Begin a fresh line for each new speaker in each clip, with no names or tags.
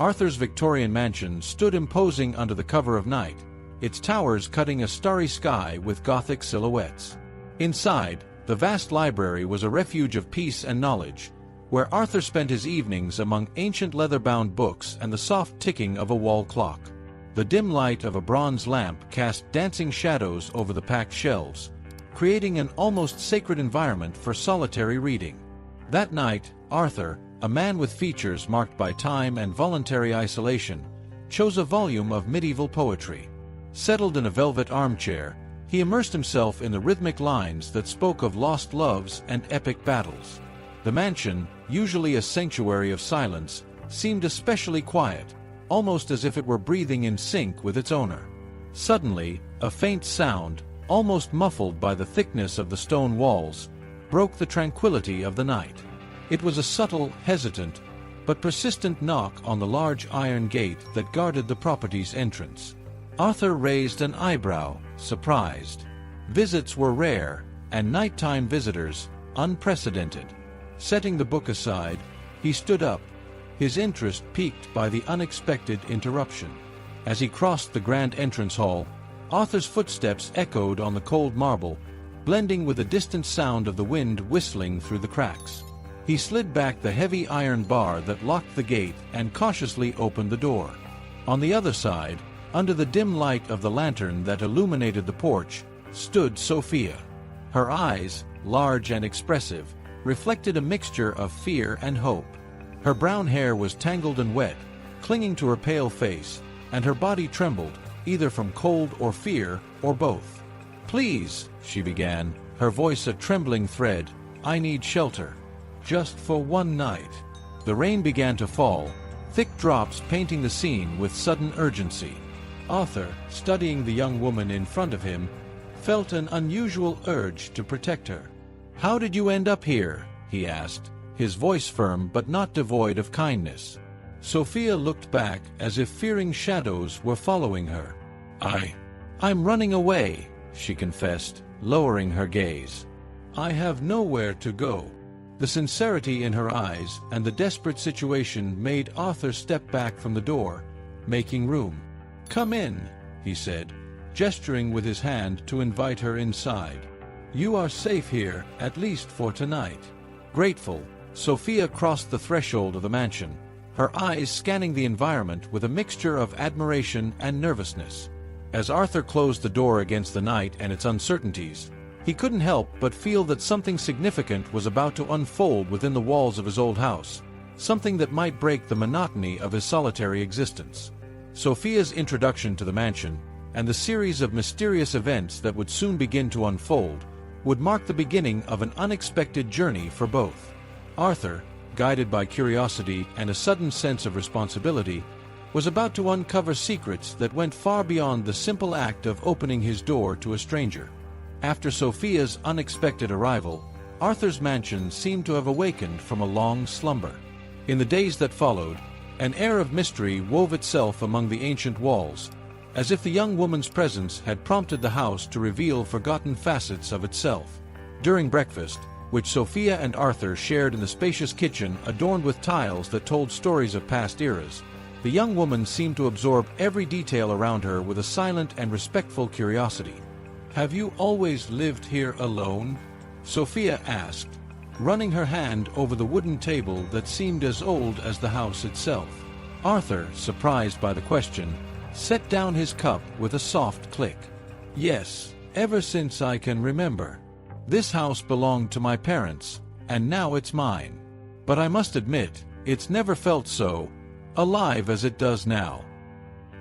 Arthur's Victorian mansion stood imposing under the cover of night, its towers cutting a starry sky with Gothic silhouettes. Inside, the vast library was a refuge of peace and knowledge, where Arthur spent his evenings among ancient leather-bound books and the soft ticking of a wall clock. The dim light of a bronze lamp cast dancing shadows over the packed shelves, creating an almost sacred environment for solitary reading. That night, Arthur, a man with features marked by time and voluntary isolation, chose a volume of medieval poetry. Settled in a velvet armchair, he immersed himself in the rhythmic lines that spoke of lost loves and epic battles. The mansion, usually a sanctuary of silence, seemed especially quiet, almost as if it were breathing in sync with its owner. Suddenly, a faint sound, almost muffled by the thickness of the stone walls, broke the tranquility of the night. It was a subtle, hesitant, but persistent knock on the large iron gate that guarded the property's entrance. Arthur raised an eyebrow, surprised. Visits were rare, and nighttime visitors, unprecedented. Setting the book aside, he stood up, his interest piqued by the unexpected interruption. As he crossed the grand entrance hall, Arthur's footsteps echoed on the cold marble, blending with the distant sound of the wind whistling through the cracks. He slid back the heavy iron bar that locked the gate and cautiously opened the door. On the other side, under the dim light of the lantern that illuminated the porch, stood Sophia. Her eyes, large and expressive, reflected a mixture of fear and hope. Her brown hair was tangled and wet, clinging to her pale face, and her body trembled, either from cold or fear, or both. "Please," she began, her voice a trembling thread, "I need shelter. Just for one night." The rain began to fall, thick drops painting the scene with sudden urgency. Arthur, studying the young woman in front of him, felt an unusual urge to protect her. "How did you end up here?" he asked, his voice firm but not devoid of kindness. Sophia looked back as if fearing shadows were following her. I'm running away," she confessed, lowering her gaze. "I have nowhere to go." The sincerity in her eyes and the desperate situation made Arthur step back from the door, making room. "Come in," he said, gesturing with his hand to invite her inside. "You are safe here, at least for tonight." Grateful, Sophia crossed the threshold of the mansion, her eyes scanning the environment with a mixture of admiration and nervousness. As Arthur closed the door against the night and its uncertainties, he couldn't help but feel that something significant was about to unfold within the walls of his old house, something that might break the monotony of his solitary existence. Sophia's introduction to the mansion, and the series of mysterious events that would soon begin to unfold, would mark the beginning of an unexpected journey for both. Arthur, guided by curiosity and a sudden sense of responsibility, was about to uncover secrets that went far beyond the simple act of opening his door to a stranger. After Sophia's unexpected arrival, Arthur's mansion seemed to have awakened from a long slumber. In the days that followed, an air of mystery wove itself among the ancient walls, as if the young woman's presence had prompted the house to reveal forgotten facets of itself. During breakfast, which Sophia and Arthur shared in the spacious kitchen adorned with tiles that told stories of past eras, the young woman seemed to absorb every detail around her with a silent and respectful curiosity. "Have you always lived here alone?" Sophia asked, running her hand over the wooden table that seemed as old as the house itself. Arthur, surprised by the question, set down his cup with a soft click. "Yes, ever since I can remember. This house belonged to my parents, and now it's mine. But I must admit, it's never felt so alive as it does now."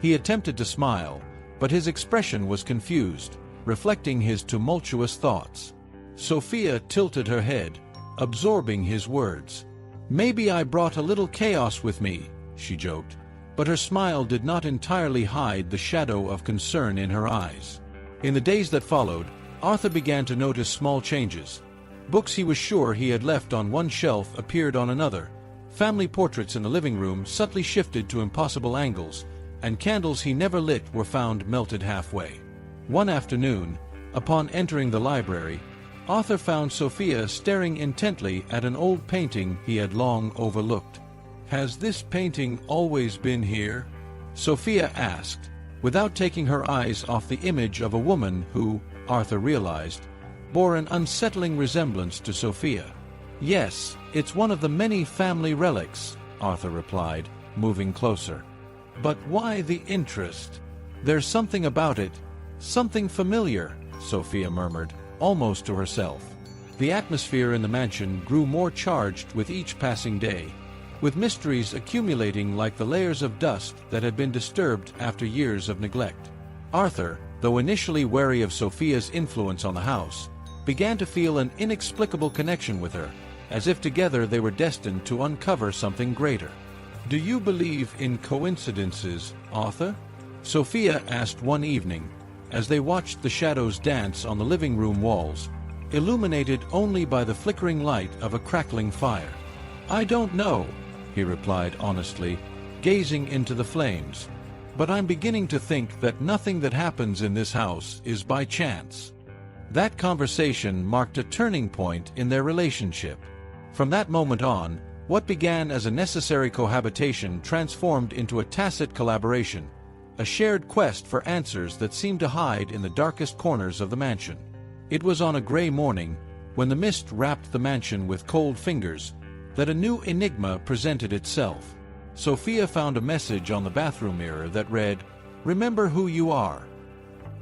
He attempted to smile, but his expression was confused, reflecting his tumultuous thoughts. Sophia tilted her head, absorbing his words. "Maybe I brought a little chaos with me," she joked, but her smile did not entirely hide the shadow of concern in her eyes. In the days that followed, Arthur began to notice small changes. Books he was sure he had left on one shelf appeared on another, family portraits in the living room subtly shifted to impossible angles, and candles he never lit were found melted halfway. One afternoon, upon entering the library, Arthur found Sophia staring intently at an old painting he had long overlooked. Has this painting always been here? Sophia asked, without taking her eyes off the image of a woman who, Arthur realized, bore an unsettling resemblance to Sophia. Yes, it's one of the many family relics, Arthur replied, moving closer. But why the interest? There's something about it, something familiar, Sophia murmured, almost to herself. The atmosphere in the mansion grew more charged with each passing day, with mysteries accumulating like the layers of dust that had been disturbed after years of neglect. Arthur, though initially wary of Sophia's influence on the house, began to feel an inexplicable connection with her, as if together they were destined to uncover something greater. Do you believe in coincidences, Arthur? Sophia asked one evening, as they watched the shadows dance on the living room walls, illuminated only by the flickering light of a crackling fire. I don't know, he replied honestly, gazing into the flames. But I'm beginning to think that nothing that happens in this house is by chance. That conversation marked a turning point in their relationship. From that moment on, what began as a necessary cohabitation transformed into a tacit collaboration, a shared quest for answers that seemed to hide in the darkest corners of the mansion. It was on a gray morning, when the mist wrapped the mansion with cold fingers, that a new enigma presented itself. Sophia found a message on the bathroom mirror that read, "Remember who you are."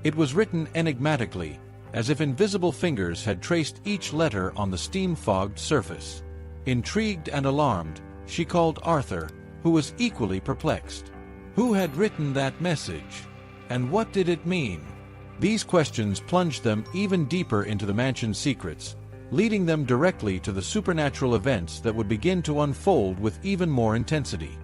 It was written enigmatically, as if invisible fingers had traced each letter on the steam-fogged surface. Intrigued and alarmed, she called Arthur, who was equally perplexed. Who had written that message? And what did it mean? These questions plunged them even deeper into the mansion's secrets, leading them directly to the supernatural events that would begin to unfold with even more intensity.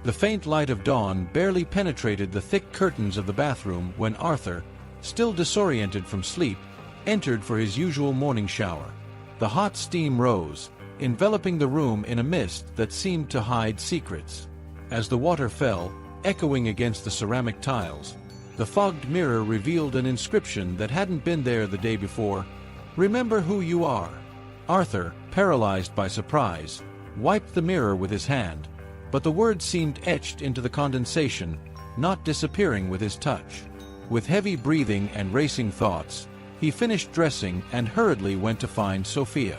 The faint light of dawn barely penetrated the thick curtains of the bathroom when Arthur, still disoriented from sleep, entered for his usual morning shower. The hot steam rose, enveloping the room in a mist that seemed to hide secrets. As the water fell, echoing against the ceramic tiles, the fogged mirror revealed an inscription that hadn't been there the day before. Remember who you are. Arthur, paralyzed by surprise, wiped the mirror with his hand, but the words seemed etched into the condensation, not disappearing with his touch. With heavy breathing and racing thoughts, he finished dressing and hurriedly went to find Sophia.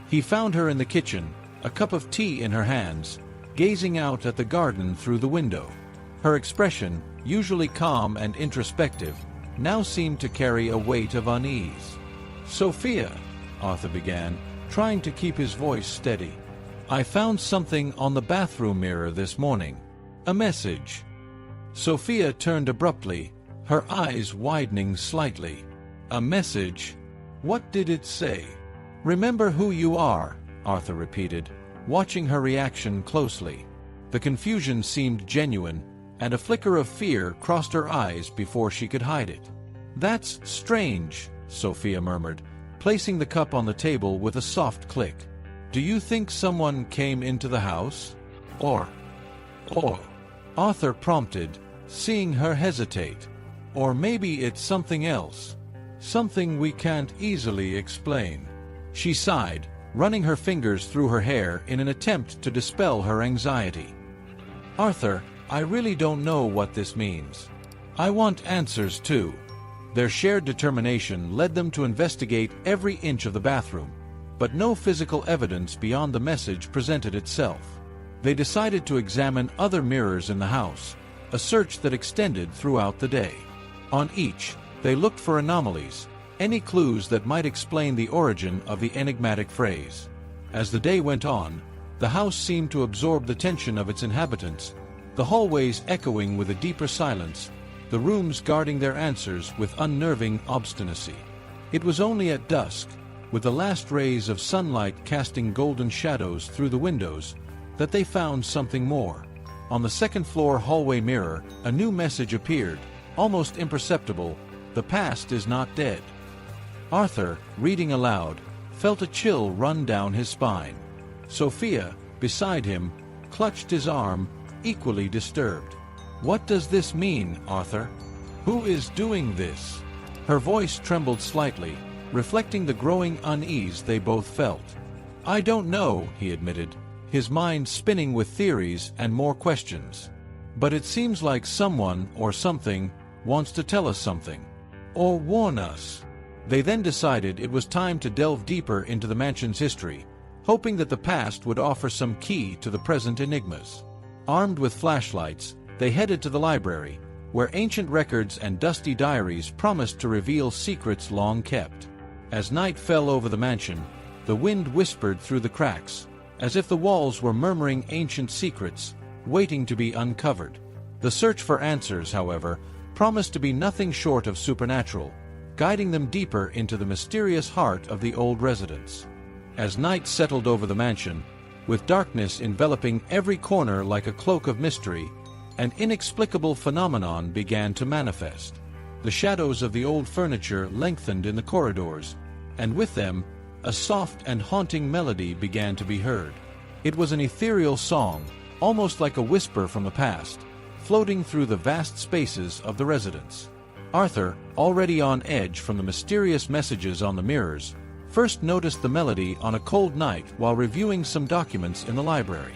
He found her in the kitchen, a cup of tea in her hands, gazing out at the garden through the window. Her expression, usually calm and introspective, now seemed to carry a weight of unease. "Sophia," Arthur began, trying to keep his voice steady. "I found something on the bathroom mirror this morning. A message." Sophia turned abruptly, her eyes widening slightly. "A message? What did it say?" "Remember who you are," Arthur repeated, watching her reaction closely. The confusion seemed genuine, and a flicker of fear crossed her eyes before she could hide it. "That's strange," Sophia murmured, placing the cup on the table with a soft click. "Do you think someone came into the house? Or, Arthur prompted, seeing her hesitate. "Or maybe it's something else. Something we can't easily explain." She sighed, running her fingers through her hair in an attempt to dispel her anxiety. "Arthur, I really don't know what this means. I want answers too." Their shared determination led them to investigate every inch of the bathroom, but no physical evidence beyond the message presented itself. They decided to examine other mirrors in the house, a search that extended throughout the day. On each, they looked for anomalies, any clues that might explain the origin of the enigmatic phrase. As the day went on, the house seemed to absorb the tension of its inhabitants, the hallways echoing with a deeper silence, the rooms guarding their answers with unnerving obstinacy. It was only at dusk, with the last rays of sunlight casting golden shadows through the windows, that they found something more. On the second-floor hallway mirror, a new message appeared, almost imperceptible: "The past is not dead." Arthur, reading aloud, felt a chill run down his spine. Sophia, beside him, clutched his arm, equally disturbed. "What does this mean, Arthur? Who is doing this?" Her voice trembled slightly, reflecting the growing unease they both felt. "I don't know," he admitted, his mind spinning with theories and more questions. But it seems like someone or something wants to tell us something. Or warn us. They then decided it was time to delve deeper into the mansion's history, hoping that the past would offer some key to the present enigmas. Armed with flashlights, they headed to the library, where ancient records and dusty diaries promised to reveal secrets long kept. As night fell over the mansion, the wind whispered through the cracks, as if the walls were murmuring ancient secrets, waiting to be uncovered. The search for answers, however, promised to be nothing short of supernatural, guiding them deeper into the mysterious heart of the old residence. As night settled over the mansion, with darkness enveloping every corner like a cloak of mystery, an inexplicable phenomenon began to manifest. The shadows of the old furniture lengthened in the corridors, and with them, a soft and haunting melody began to be heard. It was an ethereal song, almost like a whisper from the past, floating through the vast spaces of the residence. Arthur, already on edge from the mysterious messages on the mirrors, first noticed the melody on a cold night while reviewing some documents in the library.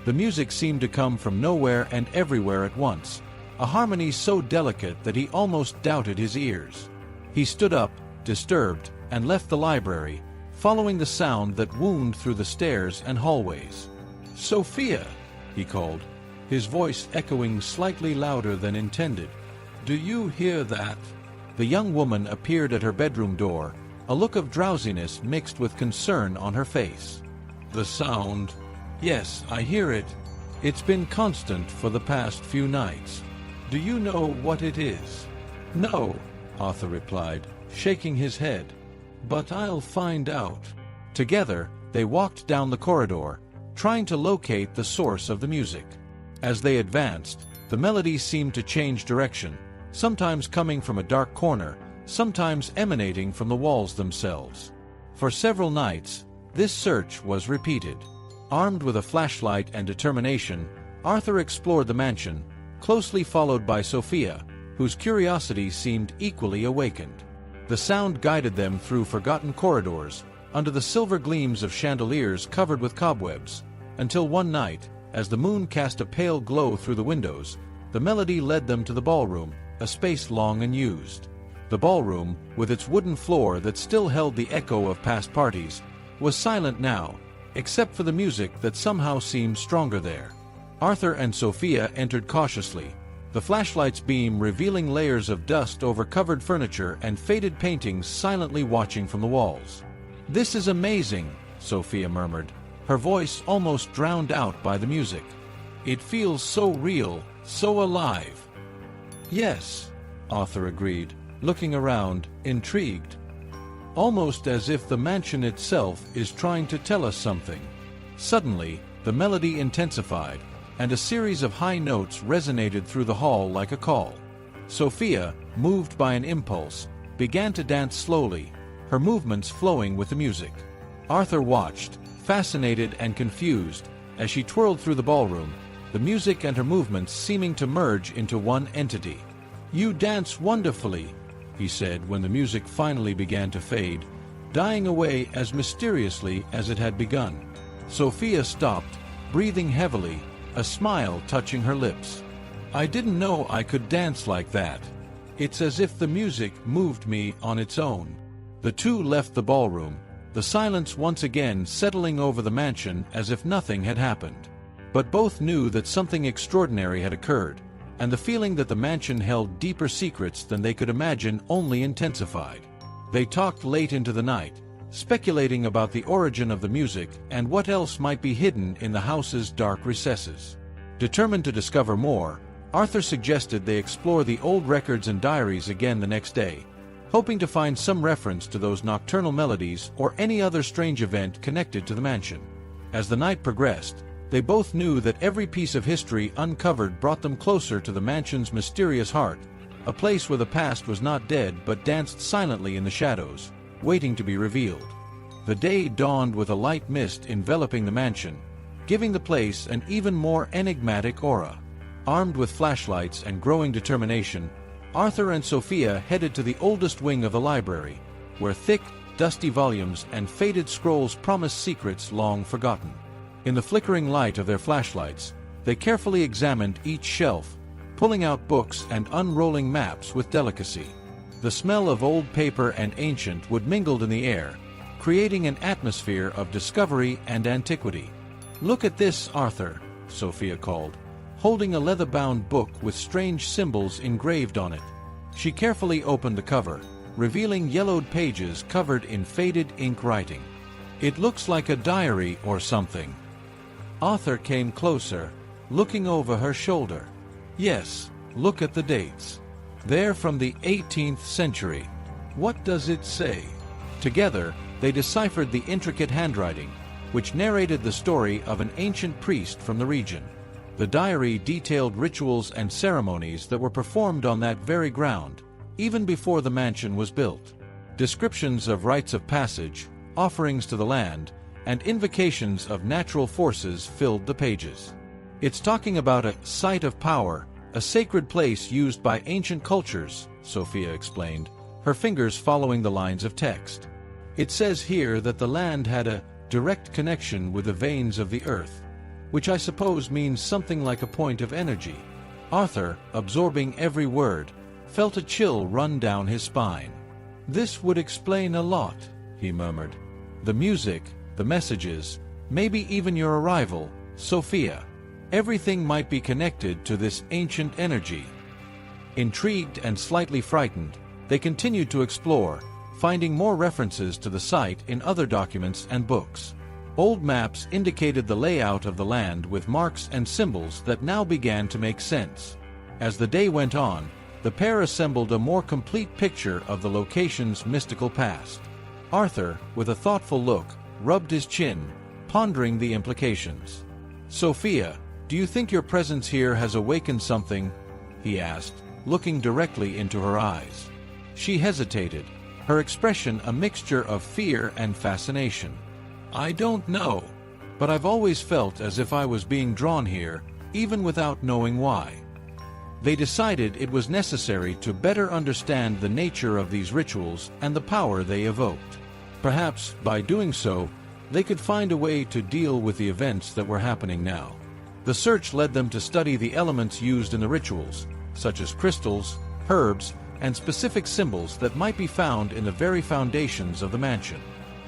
The music seemed to come from nowhere and everywhere at once, a harmony so delicate that he almost doubted his ears. He stood up, disturbed, and left the library, following the sound that wound through the stairs and hallways. "Sophia!" he called, his voice echoing slightly louder than intended. "Do you hear that?" The young woman appeared at her bedroom door, a look of drowsiness mixed with concern on her face. "The sound? Yes, I hear it. It's been constant for the past few nights. Do you know what it is?" "No," Arthur replied, shaking his head. "But I'll find out." Together, they walked down the corridor, trying to locate the source of the music. As they advanced, the melody seemed to change direction, sometimes coming from a dark corner, sometimes emanating from the walls themselves. For several nights, this search was repeated. Armed with a flashlight and determination, Arthur explored the mansion, closely followed by Sophia, whose curiosity seemed equally awakened. The sound guided them through forgotten corridors, under the silver gleams of chandeliers covered with cobwebs, until one night, as the moon cast a pale glow through the windows, the melody led them to the ballroom, a space long unused. The ballroom, with its wooden floor that still held the echo of past parties, was silent now, except for the music that somehow seemed stronger there. Arthur and Sophia entered cautiously, the flashlight's beam revealing layers of dust over covered furniture and faded paintings silently watching from the walls. "This is amazing," Sophia murmured, her voice almost drowned out by the music. "It feels so real, so alive." "Yes," Arthur agreed, looking around, intrigued. "Almost as if the mansion itself is trying to tell us something." Suddenly, the melody intensified, and a series of high notes resonated through the hall like a call. Sophia, moved by an impulse, began to dance slowly, her movements flowing with the music. Arthur watched, fascinated and confused, as she twirled through the ballroom, the music and her movements seeming to merge into one entity. "You dance wonderfully," he said when the music finally began to fade, dying away as mysteriously as it had begun. Sophia stopped, breathing heavily, a smile touching her lips. "I didn't know I could dance like that. It's as if the music moved me on its own." The two left the ballroom, the silence once again settling over the mansion as if nothing had happened. But both knew that something extraordinary had occurred, and the feeling that the mansion held deeper secrets than they could imagine only intensified. They talked late into the night, speculating about the origin of the music and what else might be hidden in the house's dark recesses. Determined to discover more, Arthur suggested they explore the old records and diaries again the next day, hoping to find some reference to those nocturnal melodies or any other strange event connected to the mansion. As the night progressed, they both knew that every piece of history uncovered brought them closer to the mansion's mysterious heart, a place where the past was not dead but danced silently in the shadows, waiting to be revealed. The day dawned with a light mist enveloping the mansion, giving the place an even more enigmatic aura. Armed with flashlights and growing determination, Arthur and Sophia headed to the oldest wing of the library, where thick, dusty volumes and faded scrolls promised secrets long forgotten. In the flickering light of their flashlights, they carefully examined each shelf, pulling out books and unrolling maps with delicacy. The smell of old paper and ancient wood mingled in the air, creating an atmosphere of discovery and antiquity. "Look at this, Arthur," Sophia called, holding a leather-bound book with strange symbols engraved on it. She carefully opened the cover, revealing yellowed pages covered in faded ink writing. "It looks like a diary or something." Arthur came closer, looking over her shoulder. "Yes, look at the dates. They're from the 18th century. What does it say?" Together, they deciphered the intricate handwriting, which narrated the story of an ancient priest from the region. The diary detailed rituals and ceremonies that were performed on that very ground, even before the mansion was built. Descriptions of rites of passage, offerings to the land, and invocations of natural forces filled the pages. "It's talking about a site of power, a sacred place used by ancient cultures," Sophia explained, her fingers following the lines of text. "It says here that the land had a direct connection with the veins of the earth, which I suppose means something like a point of energy." Arthur, absorbing every word, felt a chill run down his spine. "This would explain a lot," he murmured. "The music, the messages, maybe even your arrival, Sophia. Everything might be connected to this ancient energy." Intrigued and slightly frightened, they continued to explore, finding more references to the site in other documents and books. Old maps indicated the layout of the land with marks and symbols that now began to make sense. As the day went on, the pair assembled a more complete picture of the location's mystical past. Arthur, with a thoughtful look, rubbed his chin, pondering the implications. "Sophia, do you think your presence here has awakened something?" he asked, looking directly into her eyes. She hesitated, her expression a mixture of fear and fascination. "I don't know, but I've always felt as if I was being drawn here, even without knowing why." They decided it was necessary to better understand the nature of these rituals and the power they evoked. Perhaps, by doing so, they could find a way to deal with the events that were happening now. The search led them to study the elements used in the rituals, such as crystals, herbs, and specific symbols that might be found in the very foundations of the mansion.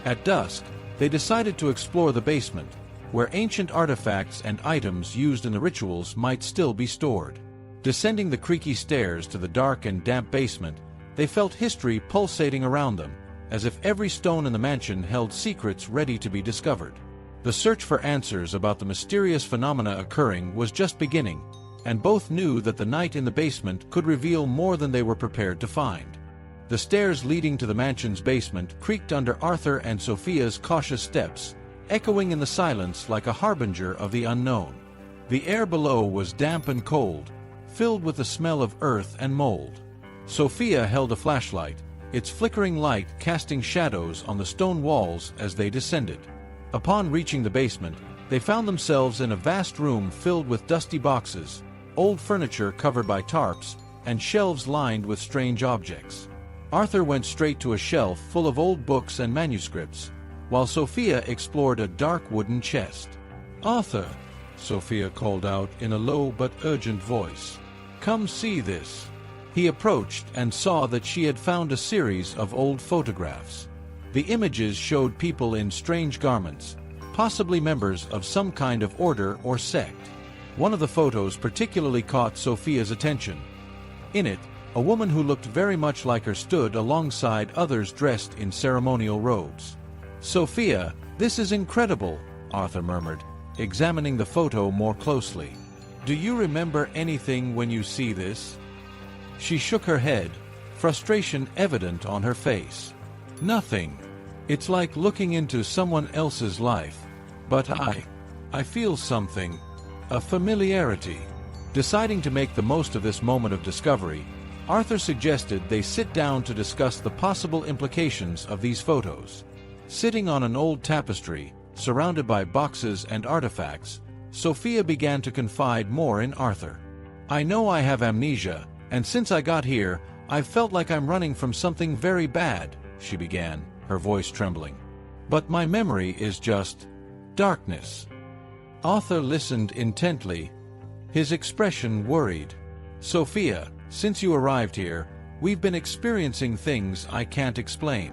At dusk, they decided to explore the basement, where ancient artifacts and items used in the rituals might still be stored. Descending the creaky stairs to the dark and damp basement, they felt history pulsating around them, as if every stone in the mansion held secrets ready to be discovered. The search for answers about the mysterious phenomena occurring was just beginning, and both knew that the night in the basement could reveal more than they were prepared to find. The stairs leading to the mansion's basement creaked under Arthur and Sophia's cautious steps, echoing in the silence like a harbinger of the unknown. The air below was damp and cold, filled with the smell of earth and mold. Sophia held a flashlight, its flickering light casting shadows on the stone walls as they descended. Upon reaching the basement, they found themselves in a vast room filled with dusty boxes, old furniture covered by tarps, and shelves lined with strange objects. Arthur went straight to a shelf full of old books and manuscripts, while Sophia explored a dark wooden chest. "Arthur," Sophia called out in a low but urgent voice, "come see this." He approached and saw that she had found a series of old photographs. The images showed people in strange garments, possibly members of some kind of order or sect. One of the photos particularly caught Sophia's attention. In it, a woman who looked very much like her stood alongside others dressed in ceremonial robes. "Sophia, this is incredible," Arthur murmured, examining the photo more closely. "Do you remember anything when you see this?" She shook her head, frustration evident on her face. "Nothing. It's like looking into someone else's life. But I feel something. A familiarity." Deciding to make the most of this moment of discovery, Arthur suggested they sit down to discuss the possible implications of these photos. Sitting on an old tapestry, surrounded by boxes and artifacts, Sophia began to confide more in Arthur. "I know I have amnesia, and since I got here, I've felt like I'm running from something very bad," she began, her voice trembling. "But my memory is just darkness. Arthur listened intently, his expression worried. "Sophia, since you arrived here, we've been experiencing things I can't explain.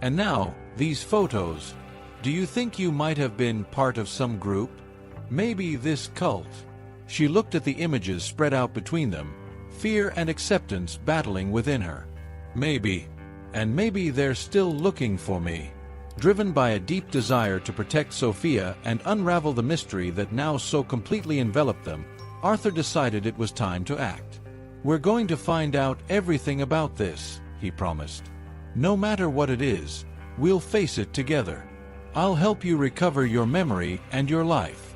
And now, these photos. Do you think you might have been part of some group? Maybe this cult?" She looked at the images spread out between them, fear and acceptance battling within her. "Maybe. And maybe they're still looking for me." Driven by a deep desire to protect Sophia and unravel the mystery that now so completely enveloped them, Arthur decided it was time to act. "We're going to find out everything about this," he promised. "No matter what it is, we'll face it together. I'll help you recover your memory and your life."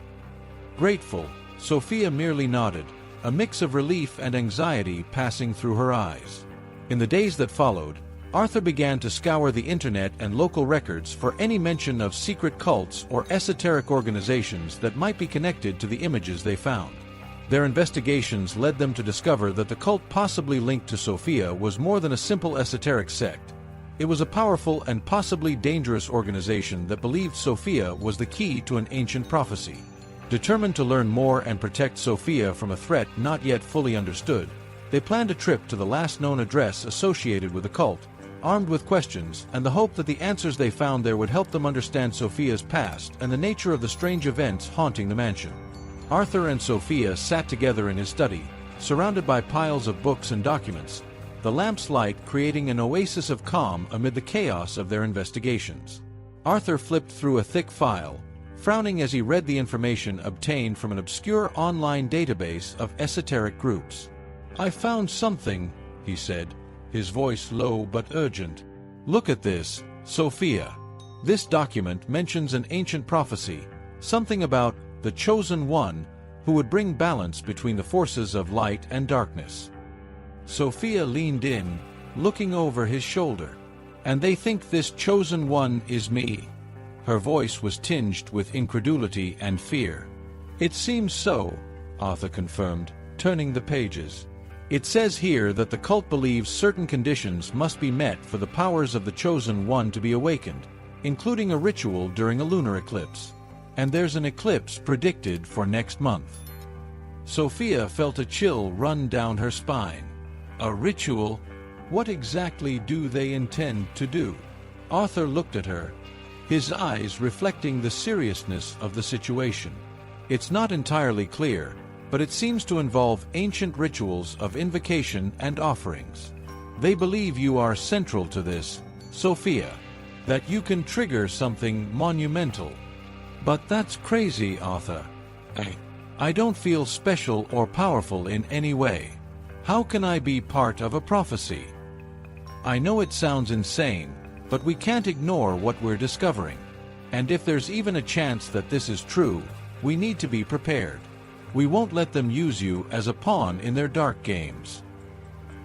Grateful, Sophia merely nodded, a mix of relief and anxiety passing through her eyes. In the days that followed, Arthur began to scour the internet and local records for any mention of secret cults or esoteric organizations that might be connected to the images they found. Their investigations led them to discover that the cult possibly linked to Sophia was more than a simple esoteric sect. It was a powerful and possibly dangerous organization that believed Sophia was the key to an ancient prophecy. Determined to learn more and protect Sophia from a threat not yet fully understood, they planned a trip to the last known address associated with the cult, armed with questions and the hope that the answers they found there would help them understand Sophia's past and the nature of the strange events haunting the mansion. Arthur and Sophia sat together in his study, surrounded by piles of books and documents, the lamp's light creating an oasis of calm amid the chaos of their investigations. Arthur flipped through a thick file, frowning as he read the information obtained from an obscure online database of esoteric groups. "I found something," he said, his voice low but urgent. "Look at this, Sophia. This document mentions an ancient prophecy, something about the chosen one who would bring balance between the forces of light and darkness." Sophia leaned in, looking over his shoulder. "And they think this chosen one is me?" Her voice was tinged with incredulity and fear. "It seems so," Arthur confirmed, turning the pages. "It says here that the cult believes certain conditions must be met for the powers of the chosen one to be awakened, including a ritual during a lunar eclipse. And there's an eclipse predicted for next month." Sophia felt a chill run down her spine. "A ritual? What exactly do they intend to do?" Arthur looked at her, his eyes reflecting the seriousness of the situation. "It's not entirely clear, but it seems to involve ancient rituals of invocation and offerings. They believe you are central to this, Sophia, that you can trigger something monumental." "But that's crazy, Arthur. I don't feel special or powerful in any way. How can I be part of a prophecy?" "I know it sounds insane, but we can't ignore what we're discovering. And if there's even a chance that this is true, we need to be prepared. We won't let them use you as a pawn in their dark games."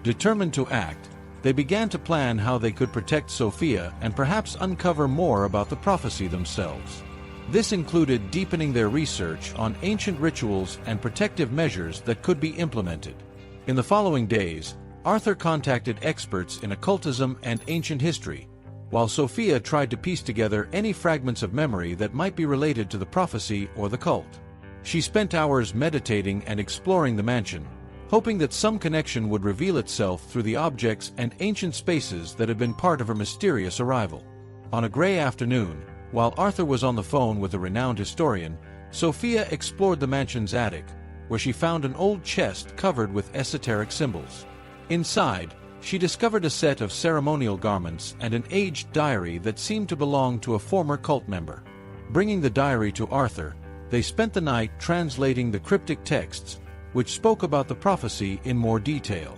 Determined to act, they began to plan how they could protect Sophia and perhaps uncover more about the prophecy themselves. This included deepening their research on ancient rituals and protective measures that could be implemented. In the following days, Arthur contacted experts in occultism and ancient history, while Sophia tried to piece together any fragments of memory that might be related to the prophecy or the cult. She spent hours meditating and exploring the mansion, hoping that some connection would reveal itself through the objects and ancient spaces that had been part of her mysterious arrival. On a gray afternoon, while Arthur was on the phone with a renowned historian, Sophia explored the mansion's attic, where she found an old chest covered with esoteric symbols. Inside, she discovered a set of ceremonial garments and an aged diary that seemed to belong to a former cult member. Bringing the diary to Arthur, they spent the night translating the cryptic texts, which spoke about the prophecy in more detail.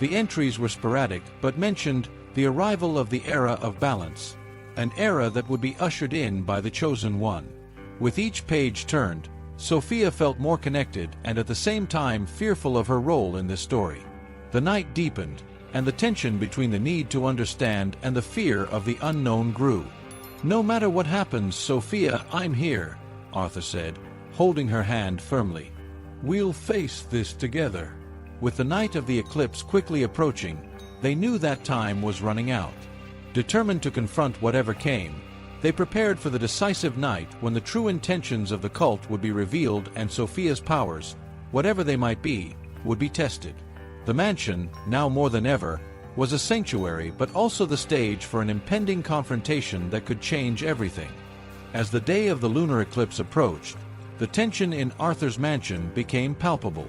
The entries were sporadic but mentioned the arrival of the era of balance, an era that would be ushered in by the chosen one. With each page turned, Sophia felt more connected and at the same time fearful of her role in this story. The night deepened, and the tension between the need to understand and the fear of the unknown grew. "No matter what happens, Sophia, I'm here," Arthur said, holding her hand firmly. "We'll face this together." With the night of the eclipse quickly approaching, they knew that time was running out. Determined to confront whatever came, They prepared for the decisive night when the true intentions of the cult would be revealed and Sophia's powers, whatever they might be, would be tested. The mansion, now more than ever, was a sanctuary but also the stage for an impending confrontation that could change everything. As the day of the lunar eclipse approached, the tension in Arthur's mansion became palpable.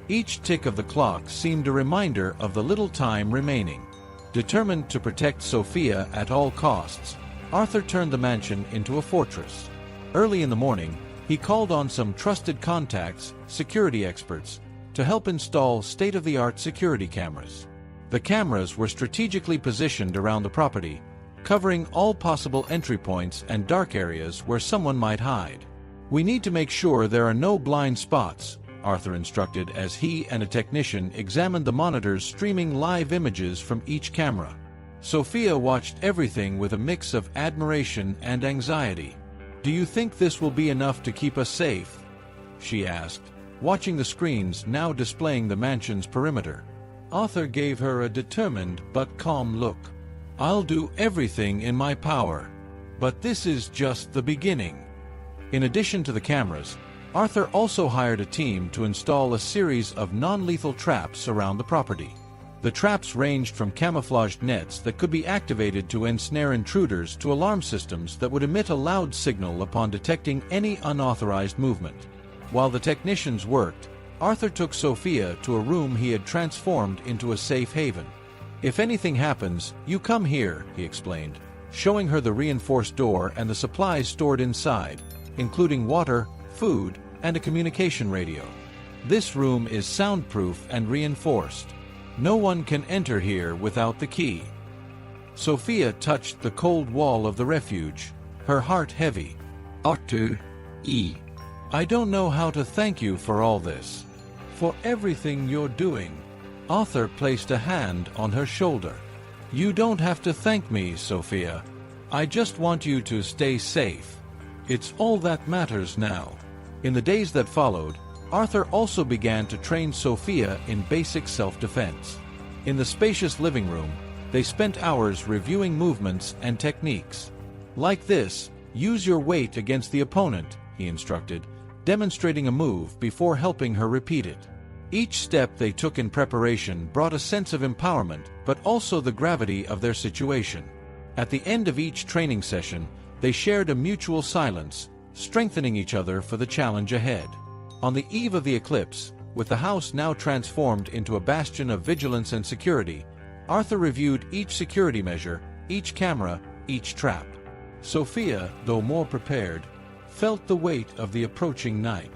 Each tick of the clock seemed a reminder of the little time remaining. Determined to protect Sophia at all costs, Arthur turned the mansion into a fortress. Early in the morning, he called on some trusted contacts, security experts, to help install state-of-the-art security cameras. The cameras were strategically positioned around the property, covering all possible entry points and dark areas where someone might hide. "We need to make sure there are no blind spots," Arthur instructed as he and a technician examined the monitors streaming live images from each camera. Sophia watched everything with a mix of admiration and anxiety. "Do you think this will be enough to keep us safe?" she asked, watching the screens now displaying the mansion's perimeter. Arthur gave her a determined but calm look. "I'll do everything in my power. But this is just the beginning." In addition to the cameras, Arthur also hired a team to install a series of non-lethal traps around the property. The traps ranged from camouflaged nets that could be activated to ensnare intruders to alarm systems that would emit a loud signal upon detecting any unauthorized movement. While the technicians worked, Arthur took Sophia to a room he had transformed into a safe haven. "If anything happens, you come here," he explained, showing her the reinforced door and the supplies stored inside, including water, food, and a communication radio. "This room is soundproof and reinforced. No one can enter here without the key." Sophia touched the cold wall of the refuge, her heart heavy. "Arthur, I don't know how to thank you for all this. For everything you're doing." Arthur placed a hand on her shoulder. "You don't have to thank me, Sophia. I just want you to stay safe. It's all that matters now." In the days that followed, Arthur also began to train Sophia in basic self-defense. In the spacious living room, they spent hours reviewing movements and techniques. "Like this, use your weight against the opponent," he instructed, demonstrating a move before helping her repeat it. Each step they took in preparation brought a sense of empowerment, but also the gravity of their situation. At the end of each training session, they shared a mutual silence, strengthening each other for the challenge ahead. On the eve of the eclipse, with the house now transformed into a bastion of vigilance and security, Arthur reviewed each security measure, each camera, each trap. Sophia, though more prepared, felt the weight of the approaching night.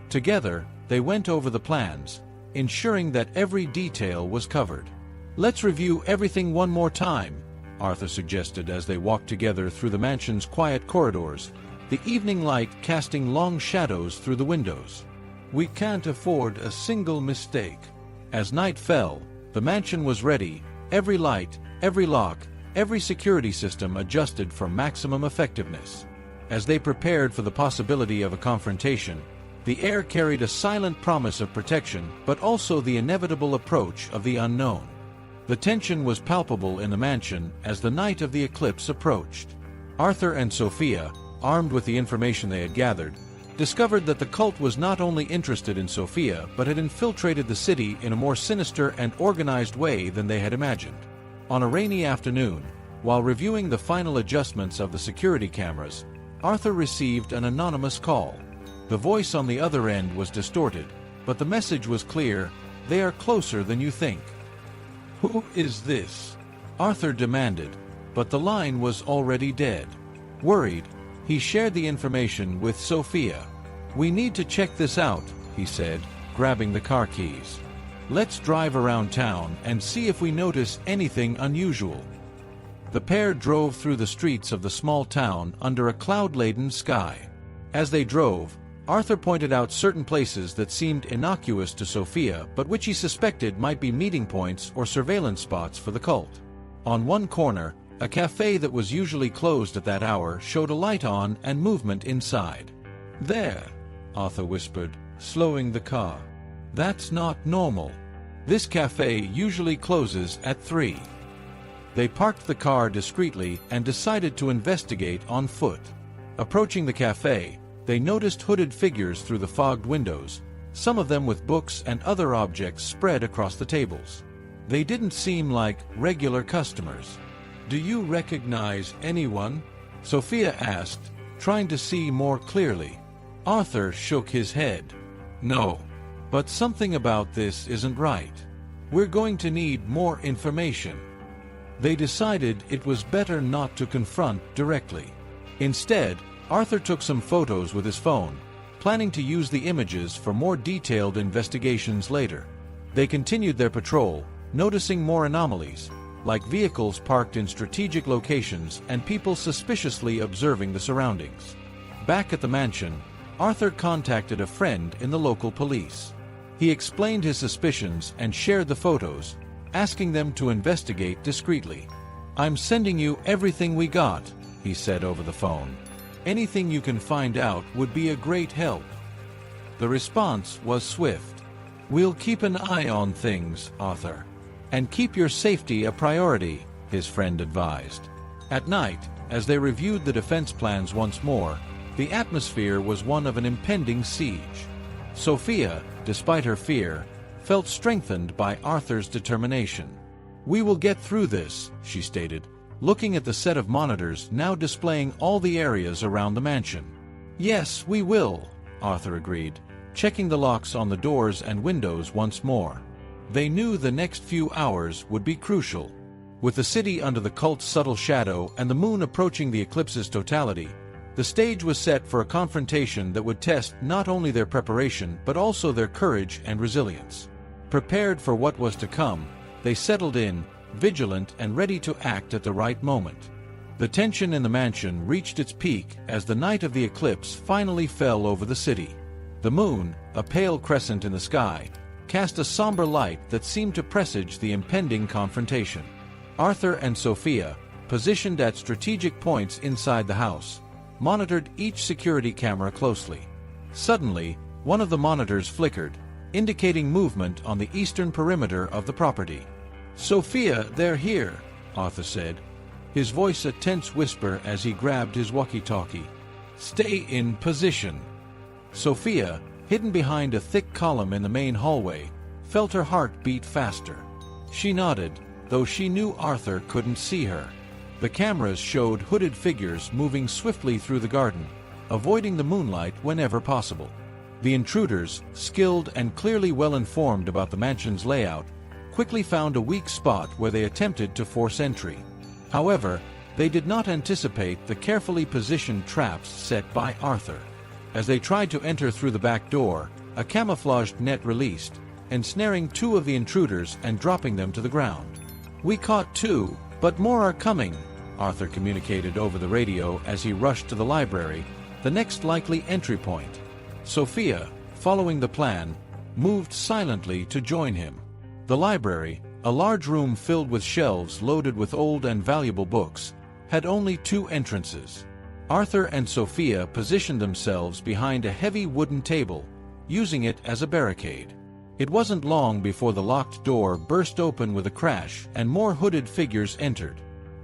Together, they went over the plans, ensuring that every detail was covered. "Let's review everything one more time," Arthur suggested as they walked together through the mansion's quiet corridors, the evening light casting long shadows through the windows. "We can't afford a single mistake." As night fell, the mansion was ready, every light, every lock, every security system adjusted for maximum effectiveness. As they prepared for the possibility of a confrontation, the air carried a silent promise of protection, but also the inevitable approach of the unknown. The tension was palpable in the mansion as the night of the eclipse approached. Arthur and Sophia, armed with the information they had gathered, discovered that the cult was not only interested in Sophia but had infiltrated the city in a more sinister and organized way than they had imagined. On a rainy afternoon, while reviewing the final adjustments of the security cameras, Arthur received an anonymous call. The voice on the other end was distorted, but the message was clear: "They are closer than you think." "Who is this?" Arthur demanded, but the line was already dead. Worried, he shared the information with Sophia. "We need to check this out," he said, grabbing the car keys. "Let's drive around town and see if we notice anything unusual." The pair drove through the streets of the small town under a cloud-laden sky. As they drove, Arthur pointed out certain places that seemed innocuous to Sophia but which he suspected might be meeting points or surveillance spots for the cult. On one corner, a cafe that was usually closed at that hour showed a light on and movement inside. "There," Arthur whispered, slowing the car. "That's not normal. This cafe usually closes at 3. They parked the car discreetly and decided to investigate on foot. Approaching the cafe, they noticed hooded figures through the fogged windows, some of them with books and other objects spread across the tables. They didn't seem like regular customers. "Do you recognize anyone?" Sophia asked, trying to see more clearly. Arthur shook his head. "No. But something about this isn't right. We're going to need more information." They decided it was better not to confront directly. Instead, Arthur took some photos with his phone, planning to use the images for more detailed investigations later. They continued their patrol, noticing more anomalies, like vehicles parked in strategic locations and people suspiciously observing the surroundings. Back at the mansion, Arthur contacted a friend in the local police. He explained his suspicions and shared the photos, asking them to investigate discreetly. "I'm sending you everything we got," he said over the phone. "Anything you can find out would be a great help." The response was swift. "We'll keep an eye on things, Arthur. And keep your safety a priority," his friend advised. At night, as they reviewed the defense plans once more, the atmosphere was one of an impending siege. Sophia, despite her fear, felt strengthened by Arthur's determination. "We will get through this," she stated, looking at the set of monitors now displaying all the areas around the mansion. "Yes, we will," Arthur agreed, checking the locks on the doors and windows once more. They knew the next few hours would be crucial. With the city under the cult's subtle shadow and the moon approaching the eclipse's totality, the stage was set for a confrontation that would test not only their preparation but also their courage and resilience. Prepared for what was to come, they settled in, vigilant and ready to act at the right moment. The tension in the mansion reached its peak as the night of the eclipse finally fell over the city. The moon, a pale crescent in the sky, cast a somber light that seemed to presage the impending confrontation. Arthur and Sophia, positioned at strategic points inside the house, monitored each security camera closely. Suddenly, one of the monitors flickered, indicating movement on the eastern perimeter of the property. "Sophia, they're here," Arthur said, his voice a tense whisper as he grabbed his walkie-talkie. "Stay in position." Sophia, hidden behind a thick column in the main hallway, felt her heart beat faster. She nodded, though she knew Arthur couldn't see her. The cameras showed hooded figures moving swiftly through the garden, avoiding the moonlight whenever possible. The intruders, skilled and clearly well-informed about the mansion's layout, quickly found a weak spot where they attempted to force entry. However, they did not anticipate the carefully positioned traps set by Arthur. As they tried to enter through the back door, a camouflaged net released, ensnaring two of the intruders and dropping them to the ground. "We caught two, but more are coming," Arthur communicated over the radio as he rushed to the library, the next likely entry point. Sophia, following the plan, moved silently to join him. The library, a large room filled with shelves loaded with old and valuable books, had only two entrances. Arthur and Sophia positioned themselves behind a heavy wooden table, using it as a barricade. It wasn't long before the locked door burst open with a crash and more hooded figures entered.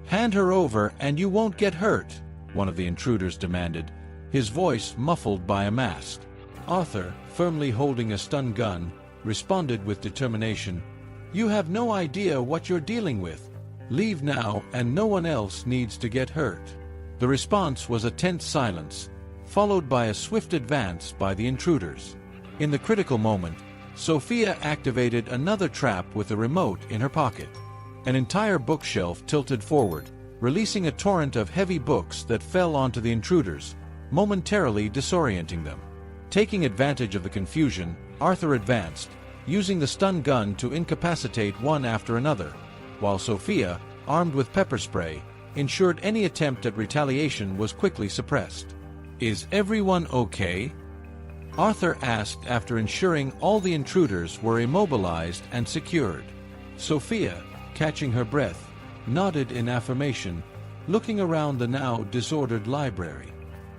"Hand her over and you won't get hurt," one of the intruders demanded, his voice muffled by a mask. Arthur, firmly holding a stun gun, responded with determination, "You have no idea what you're dealing with. Leave now and no one else needs to get hurt." The response was a tense silence, followed by a swift advance by the intruders. In the critical moment, Sophia activated another trap with a remote in her pocket. An entire bookshelf tilted forward, releasing a torrent of heavy books that fell onto the intruders, momentarily disorienting them. Taking advantage of the confusion, Arthur advanced, using the stun gun to incapacitate one after another, while Sophia, armed with pepper spray, ensured any attempt at retaliation was quickly suppressed. "Is everyone okay?" Arthur asked after ensuring all the intruders were immobilized and secured. Sophia, catching her breath, nodded in affirmation, looking around the now disordered library.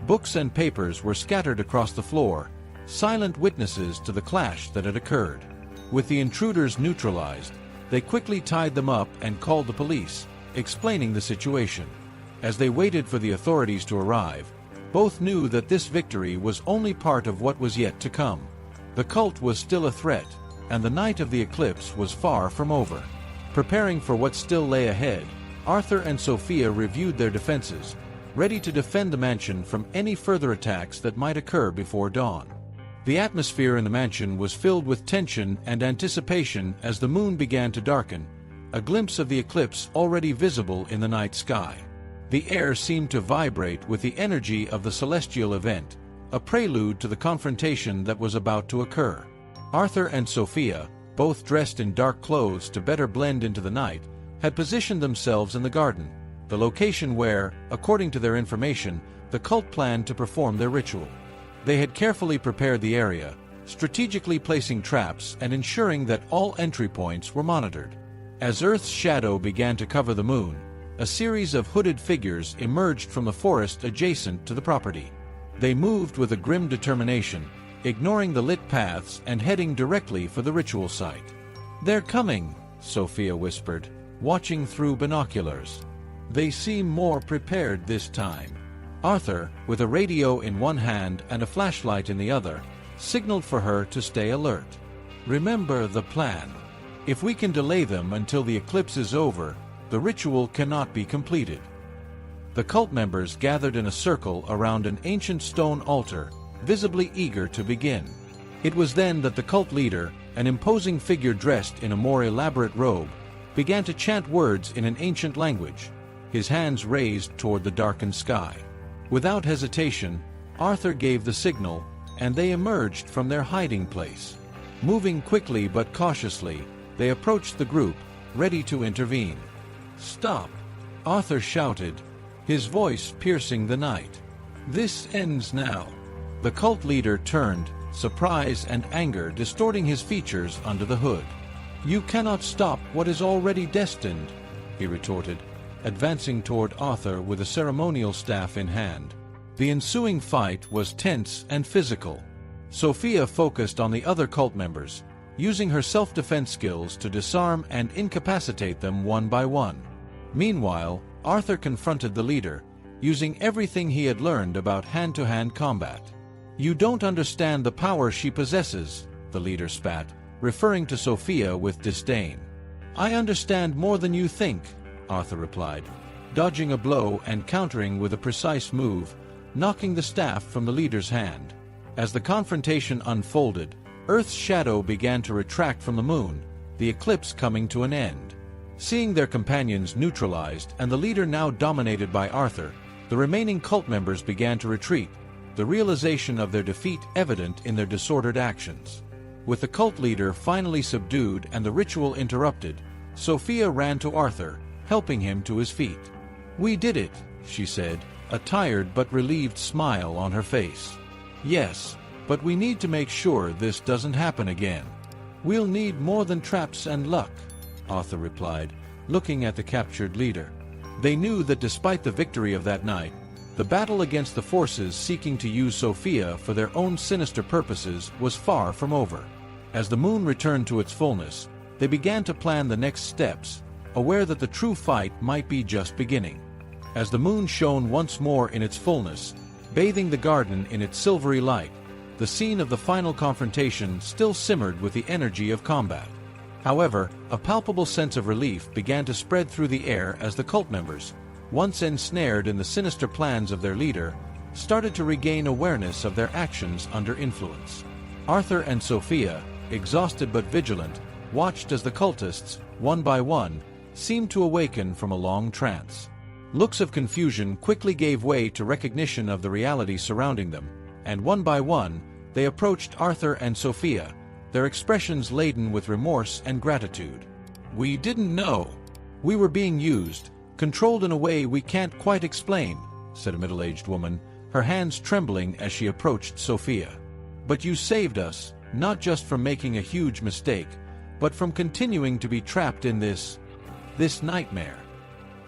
Books and papers were scattered across the floor, silent witnesses to the clash that had occurred. With the intruders neutralized, they quickly tied them up and called the police, explaining the situation. As they waited for the authorities to arrive, both knew that this victory was only part of what was yet to come. The cult was still a threat, and the night of the eclipse was far from over. Preparing for what still lay ahead, Arthur and Sophia reviewed their defenses, ready to defend the mansion from any further attacks that might occur before dawn. The atmosphere in the mansion was filled with tension and anticipation as the moon began to darken, a glimpse of the eclipse already visible in the night sky. The air seemed to vibrate with the energy of the celestial event, a prelude to the confrontation that was about to occur. Arthur and Sophia, both dressed in dark clothes to better blend into the night, had positioned themselves in the garden, the location where, according to their information, the cult planned to perform their ritual. They had carefully prepared the area, strategically placing traps and ensuring that all entry points were monitored. As Earth's shadow began to cover the moon, a series of hooded figures emerged from the forest adjacent to the property. They moved with a grim determination, ignoring the lit paths and heading directly for the ritual site. "They're coming," Sophia whispered, watching through binoculars. "They seem more prepared this time." Arthur, with a radio in one hand and a flashlight in the other, signaled for her to stay alert. "Remember the plan. If we can delay them until the eclipse is over, the ritual cannot be completed." The cult members gathered in a circle around an ancient stone altar, visibly eager to begin. It was then that the cult leader, an imposing figure dressed in a more elaborate robe, began to chant words in an ancient language, his hands raised toward the darkened sky. Without hesitation, Arthur gave the signal, and they emerged from their hiding place. Moving quickly but cautiously, they approached the group, ready to intervene. "Stop!" Arthur shouted, his voice piercing the night. "This ends now." The cult leader turned, surprise and anger distorting his features under the hood. "You cannot stop what is already destined," he retorted, advancing toward Arthur with a ceremonial staff in hand. The ensuing fight was tense and physical. Sophia focused on the other cult members, using her self-defense skills to disarm and incapacitate them one by one. Meanwhile, Arthur confronted the leader, using everything he had learned about hand-to-hand combat. "You don't understand the power she possesses," the leader spat, referring to Sophia with disdain. "I understand more than you think," Arthur replied, dodging a blow and countering with a precise move, knocking the staff from the leader's hand. As the confrontation unfolded, Earth's shadow began to retract from the moon, the eclipse coming to an end. Seeing their companions neutralized and the leader now dominated by Arthur, the remaining cult members began to retreat, the realization of their defeat evident in their disordered actions. With the cult leader finally subdued and the ritual interrupted, Sophia ran to Arthur, helping him to his feet. "We did it," she said, a tired but relieved smile on her face. "Yes, but we need to make sure this doesn't happen again." "We'll need more than traps and luck," Arthur replied, looking at the captured leader. They knew that despite the victory of that night, the battle against the forces seeking to use Sophia for their own sinister purposes was far from over. As the moon returned to its fullness, they began to plan the next steps, aware that the true fight might be just beginning. As the moon shone once more in its fullness, bathing the garden in its silvery light, the scene of the final confrontation still simmered with the energy of combat. However, a palpable sense of relief began to spread through the air as the cult members, once ensnared in the sinister plans of their leader, started to regain awareness of their actions under influence. Arthur and Sophia, exhausted but vigilant, watched as the cultists, one by one, seemed to awaken from a long trance. Looks of confusion quickly gave way to recognition of the reality surrounding them, and one by one, they approached Arthur and Sophia, their expressions laden with remorse and gratitude. "We didn't know. We were being used, controlled in a way we can't quite explain," said a middle-aged woman, her hands trembling as she approached Sophia. "But you saved us, not just from making a huge mistake, but from continuing to be trapped in this nightmare."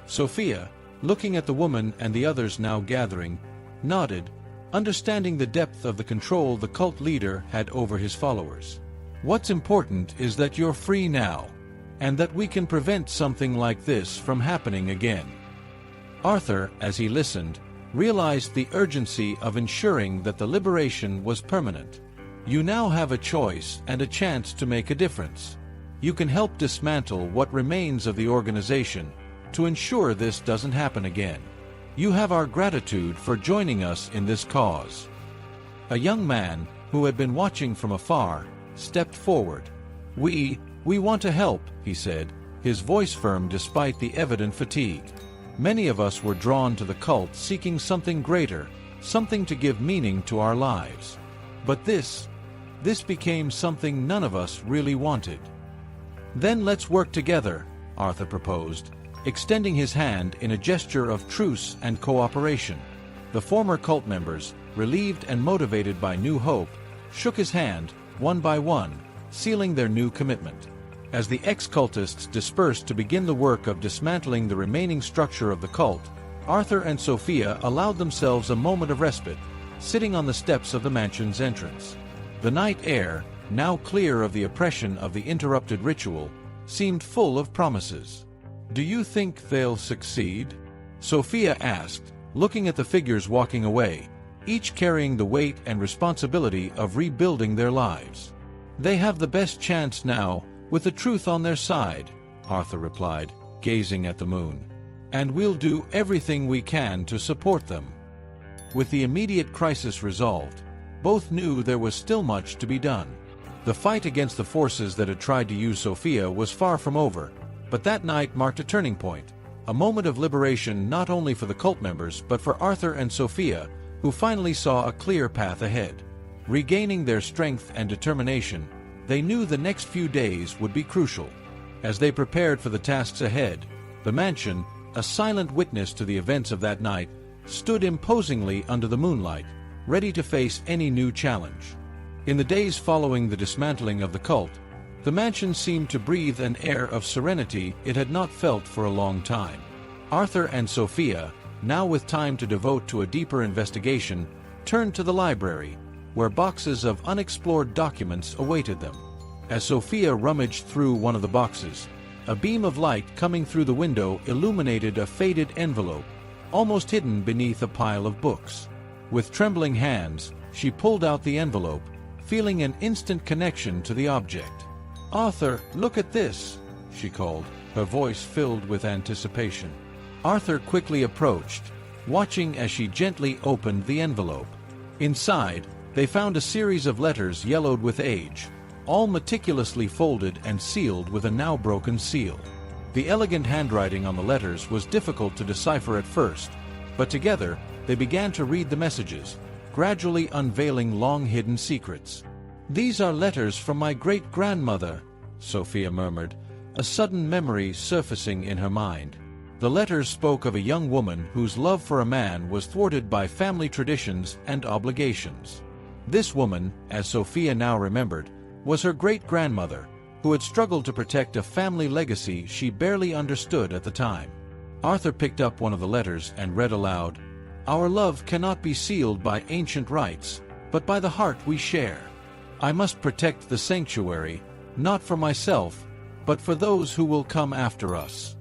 Sophia, looking at the woman and the others now gathering, nodded, understanding the depth of the control the cult leader had over his followers. "What's important is that you're free now. and that we can prevent something like this from happening again. Arthur, as he listened, realized the urgency of ensuring that the liberation was permanent. You now have a choice and a chance to make a difference. You can help dismantle what remains of the organization to ensure this doesn't happen again. You have our gratitude for joining us in this cause. A young man, who had been watching from afar, stepped forward. We want to help," he said, his voice firm despite the evident fatigue. Many of us were drawn to the cult seeking something greater, something to give meaning to our lives. But this became something none of us really wanted. "Then let's work together," Arthur proposed, extending his hand in a gesture of truce and cooperation. The former cult members, relieved and motivated by new hope, shook his hand, one by one, sealing their new commitment. As the ex-cultists dispersed to begin the work of dismantling the remaining structure of the cult, Arthur and Sophia allowed themselves a moment of respite, sitting on the steps of the mansion's entrance. The night air, now clear of the oppression of the interrupted ritual, seemed full of promises. "Do you think they'll succeed?" Sophia asked, looking at the figures walking away, each carrying the weight and responsibility of rebuilding their lives. "They have the best chance now, with the truth on their side," Arthur replied, gazing at the moon. "And we'll do everything we can to support them." With the immediate crisis resolved, both knew there was still much to be done. The fight against the forces that had tried to use Sophia was far from over, but that night marked a turning point, a moment of liberation not only for the cult members but for Arthur and Sophia, who finally saw a clear path ahead. Regaining their strength and determination, they knew the next few days would be crucial. As they prepared for the tasks ahead, the mansion, a silent witness to the events of that night, stood imposingly under the moonlight, ready to face any new challenge. In the days following the dismantling of the cult, the mansion seemed to breathe an air of serenity it had not felt for a long time. Arthur and Sophia, now with time to devote to a deeper investigation, turned to the library, where boxes of unexplored documents awaited them. As Sophia rummaged through one of the boxes, a beam of light coming through the window illuminated a faded envelope, almost hidden beneath a pile of books. With trembling hands, she pulled out the envelope, feeling an instant connection to the object. "Arthur, look at this," she called, her voice filled with anticipation. Arthur quickly approached, watching as she gently opened the envelope. Inside, they found a series of letters yellowed with age, all meticulously folded and sealed with a now broken seal. The elegant handwriting on the letters was difficult to decipher at first, but together they began to read the messages, gradually unveiling long-hidden secrets. "These are letters from my great-grandmother," Sophia murmured, a sudden memory surfacing in her mind. The letters spoke of a young woman whose love for a man was thwarted by family traditions and obligations. This woman, as Sophia now remembered, was her great-grandmother, who had struggled to protect a family legacy she barely understood at the time. Arthur picked up one of the letters and read aloud, "Our love cannot be sealed by ancient rites, but by the heart we share. I must protect the sanctuary, not for myself, but for those who will come after us."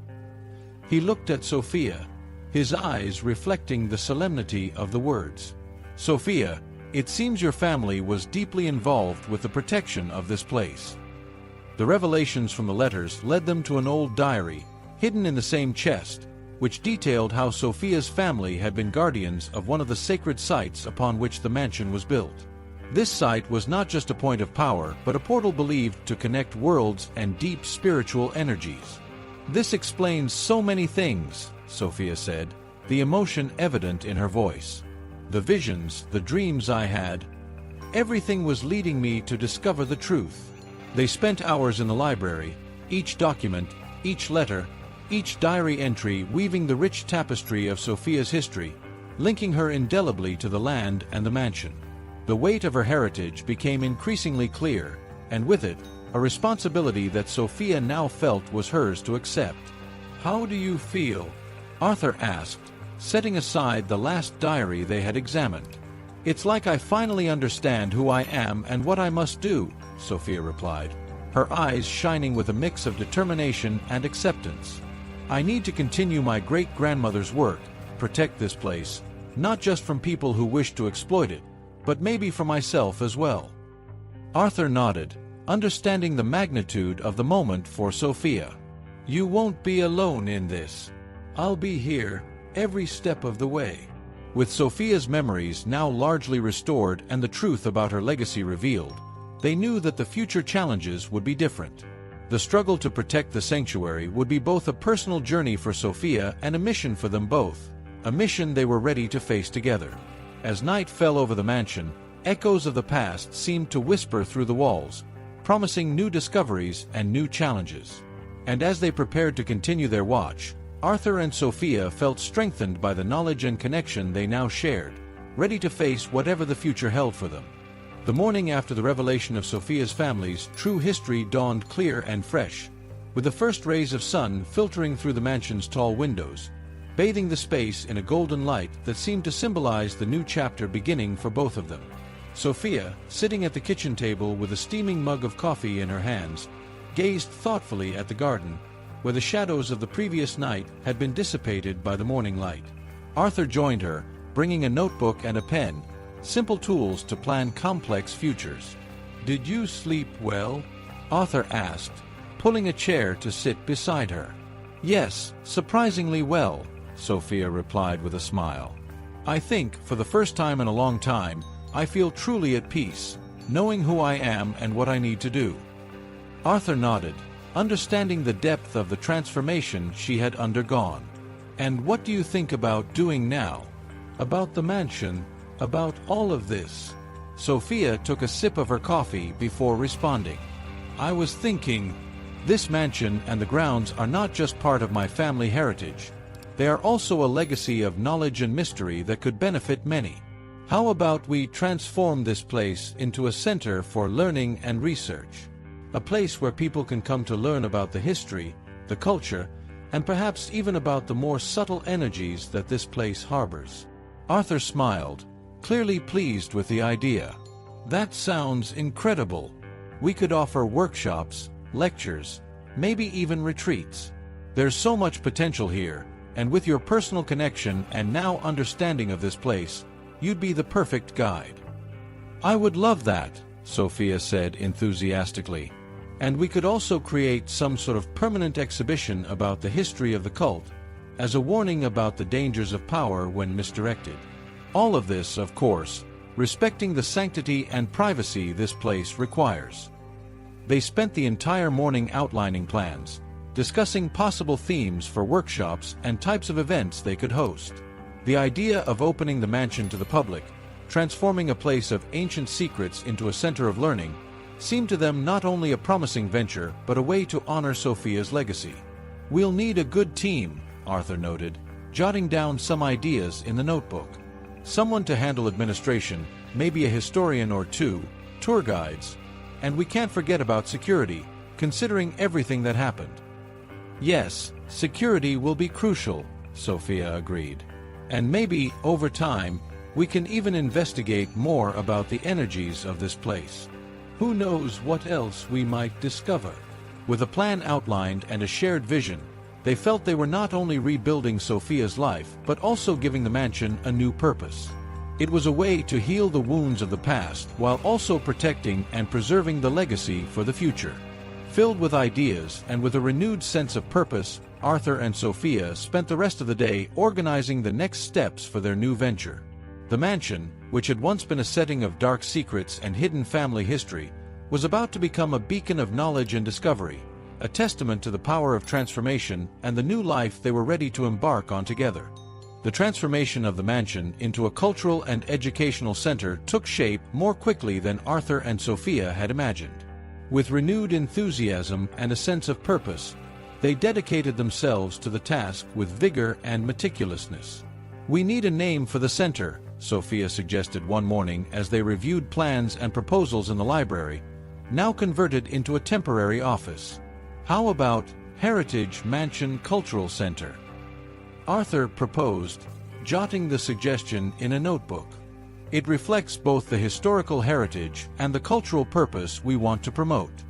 He looked at Sophia, his eyes reflecting the solemnity of the words. "Sophia, it seems your family was deeply involved with the protection of this place." The revelations from the letters led them to an old diary, hidden in the same chest, which detailed how Sophia's family had been guardians of one of the sacred sites upon which the mansion was built. This site was not just a point of power, but a portal believed to connect worlds and deep spiritual energies. "This explains so many things," Sophia said, the emotion evident in her voice. "The visions, the dreams I had, everything was leading me to discover the truth." They spent hours in the library, each document, each letter, each diary entry weaving the rich tapestry of Sophia's history, linking her indelibly to the land and the mansion. The weight of her heritage became increasingly clear, and with it, a responsibility that Sophia now felt was hers to accept. "How do you feel?" Arthur asked, setting aside the last diary they had examined. "It's like I finally understand who I am and what I must do," Sophia replied. her eyes shining with a mix of determination and acceptance. "I need to continue my great-grandmother's work, protect this place, not just from people who wish to exploit it, but maybe for myself as well." Arthur nodded, understanding the magnitude of the moment for Sophia. "You won't be alone in this. I'll be here, every step of the way." With Sophia's memories now largely restored and the truth about her legacy revealed, they knew that the future challenges would be different. The struggle to protect the sanctuary would be both a personal journey for Sophia and a mission for them both, a mission they were ready to face together. As night fell over the mansion, echoes of the past seemed to whisper through the walls, promising new discoveries and new challenges. And as they prepared to continue their watch, Arthur and Sophia felt strengthened by the knowledge and connection they now shared, ready to face whatever the future held for them. The morning after the revelation of Sophia's family's true history dawned clear and fresh, with the first rays of sun filtering through the mansion's tall windows, bathing the space in a golden light that seemed to symbolize the new chapter beginning for both of them. Sophia, sitting at the kitchen table with a steaming mug of coffee in her hands, gazed thoughtfully at the garden, where the shadows of the previous night had been dissipated by the morning light. Arthur joined her, bringing a notebook and a pen, simple tools to plan complex futures. "Did you sleep well?" Arthur asked, pulling a chair to sit beside her. "Yes, surprisingly well," Sophia replied with a smile. "I think, for the first time in a long time, I feel truly at peace, knowing who I am and what I need to do." Arthur nodded, understanding the depth of the transformation she had undergone. "And what do you think about doing now? About the mansion, about all of this?" Sophia took a sip of her coffee before responding. "I was thinking, this mansion and the grounds are not just part of my family heritage. They are also a legacy of knowledge and mystery that could benefit many. How about we transform this place into a center for learning and research? A place where people can come to learn about the history, the culture, and perhaps even about the more subtle energies that this place harbors." Arthur smiled, clearly pleased with the idea. "That sounds incredible. We could offer workshops, lectures, maybe even retreats. There's so much potential here, and with your personal connection and now understanding of this place, you'd be the perfect guide." "I would love that," Sophia said enthusiastically. "And we could also create some sort of permanent exhibition about the history of the cult, as a warning about the dangers of power when misdirected. All of this, of course, respecting the sanctity and privacy this place requires." They spent the entire morning outlining plans, discussing possible themes for workshops and types of events they could host. The idea of opening the mansion to the public, transforming a place of ancient secrets into a center of learning, seemed to them not only a promising venture but a way to honor Sophia's legacy. "We'll need a good team," Arthur noted, jotting down some ideas in the notebook. "Someone to handle administration, maybe a historian or two, tour guides, and we can't forget about security, considering everything that happened." "Yes, security will be crucial," Sophia agreed. "And maybe, over time, we can even investigate more about the energies of this place. Who knows what else we might discover?" With a plan outlined and a shared vision, they felt they were not only rebuilding Sophia's life but also giving the mansion a new purpose. It was a way to heal the wounds of the past while also protecting and preserving the legacy for the future. Filled with ideas and with a renewed sense of purpose, Arthur and Sophia spent the rest of the day organizing the next steps for their new venture. The mansion, which had once been a setting of dark secrets and hidden family history, was about to become a beacon of knowledge and discovery, a testament to the power of transformation and the new life they were ready to embark on together. The transformation of the mansion into a cultural and educational center took shape more quickly than Arthur and Sophia had imagined. With renewed enthusiasm and a sense of purpose, they dedicated themselves to the task with vigor and meticulousness. "We need a name for the center," Sophia suggested one morning as they reviewed plans and proposals in the library, now converted into a temporary office. "How about Heritage Mansion Cultural Center?" Arthur proposed, jotting the suggestion in a notebook. "It reflects both the historical heritage and the cultural purpose we want to promote."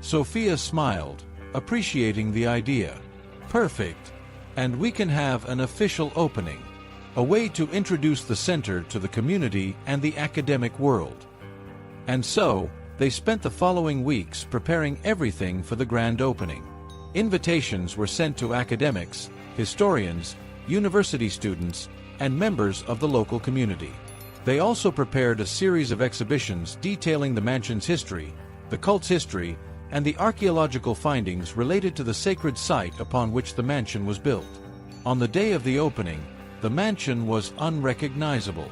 Sophia smiled, appreciating the idea. Perfect. And we can have an official opening. A way to introduce the center to the community and the academic world. And so, they spent the following weeks preparing everything for the grand opening. Invitations were sent to academics, historians, university students, and members of the local community. They also prepared a series of exhibitions detailing the mansion's history, the cult's history, and the archaeological findings related to the sacred site upon which the mansion was built. On the day of the opening, the mansion was unrecognizable.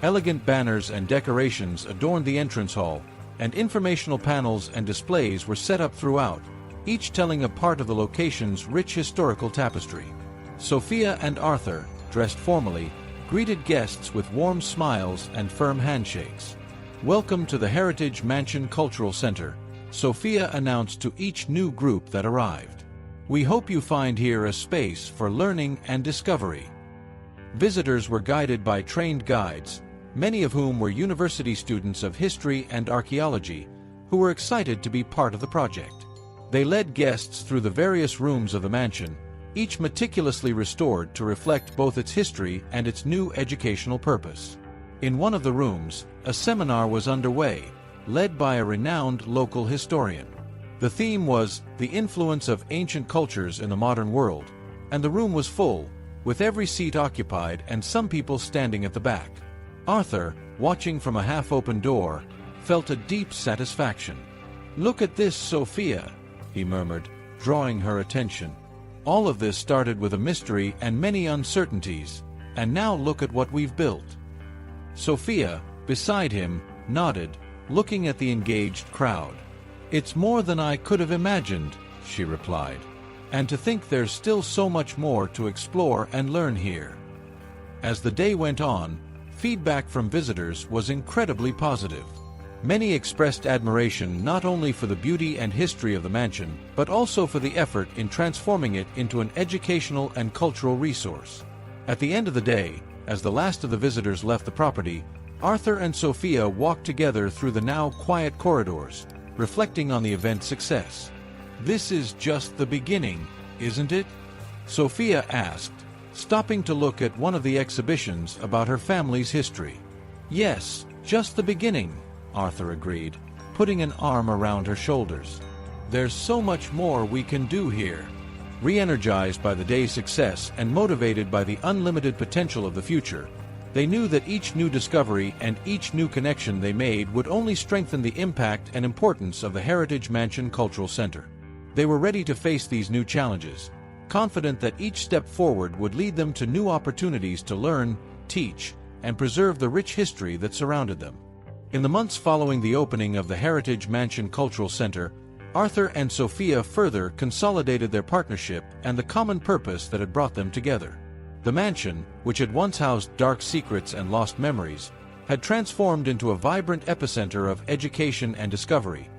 Elegant banners and decorations adorned the entrance hall, and informational panels and displays were set up throughout, each telling a part of the location's rich historical tapestry. Sophia and Arthur, dressed formally, greeted guests with warm smiles and firm handshakes. "Welcome to the Heritage Mansion Cultural Center," Sophia announced to each new group that arrived. "We hope you find here a space for learning and discovery." Visitors were guided by trained guides, many of whom were university students of history and archaeology, who were excited to be part of the project. They led guests through the various rooms of the mansion, each meticulously restored to reflect both its history and its new educational purpose. In one of the rooms, a seminar was underway, led by a renowned local historian. The theme was the influence of ancient cultures in the modern world, and the room was full, with every seat occupied and some people standing at the back. Arthur, watching from a half-open door, felt a deep satisfaction. "Look at this, Sophia," he murmured, drawing her attention. "All of this started with a mystery and many uncertainties, and now look at what we've built." Sophia, beside him, nodded, looking at the engaged crowd. "It's more than I could have imagined," she replied. "And to think there's still so much more to explore and learn here." As the day went on, feedback from visitors was incredibly positive. Many expressed admiration not only for the beauty and history of the mansion, but also for the effort in transforming it into an educational and cultural resource. At the end of the day, as the last of the visitors left the property, Arthur and Sophia walked together through the now quiet corridors, reflecting on the event's success. "This is just the beginning, isn't it?" Sophia asked, stopping to look at one of the exhibitions about her family's history. "Yes, just the beginning," Arthur agreed, putting an arm around her shoulders. "There's so much more we can do here." Re-energized by the day's success and motivated by the unlimited potential of the future, they knew that each new discovery and each new connection they made would only strengthen the impact and importance of the Heritage Mansion Cultural Center. They were ready to face these new challenges, confident that each step forward would lead them to new opportunities to learn, teach, and preserve the rich history that surrounded them. In the months following the opening of the Heritage Mansion Cultural Center, Arthur and Sophia further consolidated their partnership and the common purpose that had brought them together. The mansion, which had once housed dark secrets and lost memories, had transformed into a vibrant epicenter of education and discovery.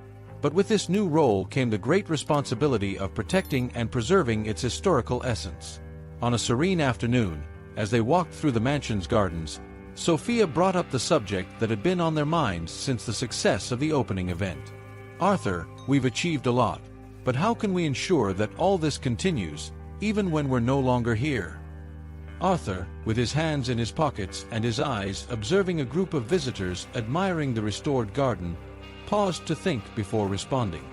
But with this new role came the great responsibility of protecting and preserving its historical essence. On a serene afternoon, as they walked through the mansion's gardens, Sophia brought up the subject that had been on their minds since the success of the opening event. "Arthur, we've achieved a lot, but how can we ensure that all this continues, even when we're no longer here?" Arthur, with his hands in his pockets and his eyes observing a group of visitors admiring the restored garden, paused to think before responding.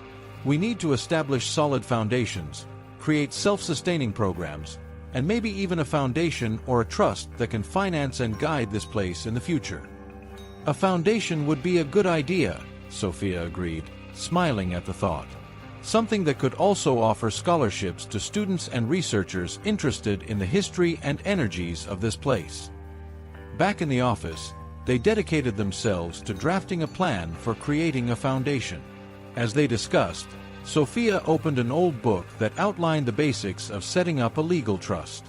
"We need to establish solid foundations, create self-sustaining programs, and maybe even a foundation or a trust that can finance and guide this place in the future." "A foundation would be a good idea," Sophia agreed, smiling at the thought. "Something that could also offer scholarships to students and researchers interested in the history and energies of this place." Back in the office, they dedicated themselves to drafting a plan for creating a foundation. As they discussed, Sophia opened an old book that outlined the basics of setting up a legal trust.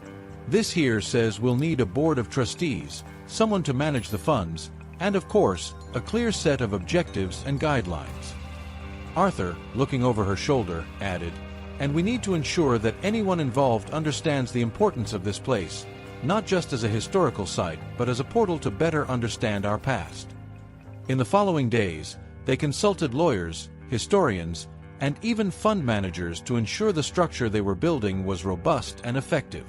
"This here says we'll need a board of trustees, someone to manage the funds, and of course, a clear set of objectives and guidelines." Arthur, looking over her shoulder, added, "And we need to ensure that anyone involved understands the importance of this place, not just as a historical site, but as a portal to better understand our past." In the following days, they consulted lawyers, historians, and even fund managers to ensure the structure they were building was robust and effective.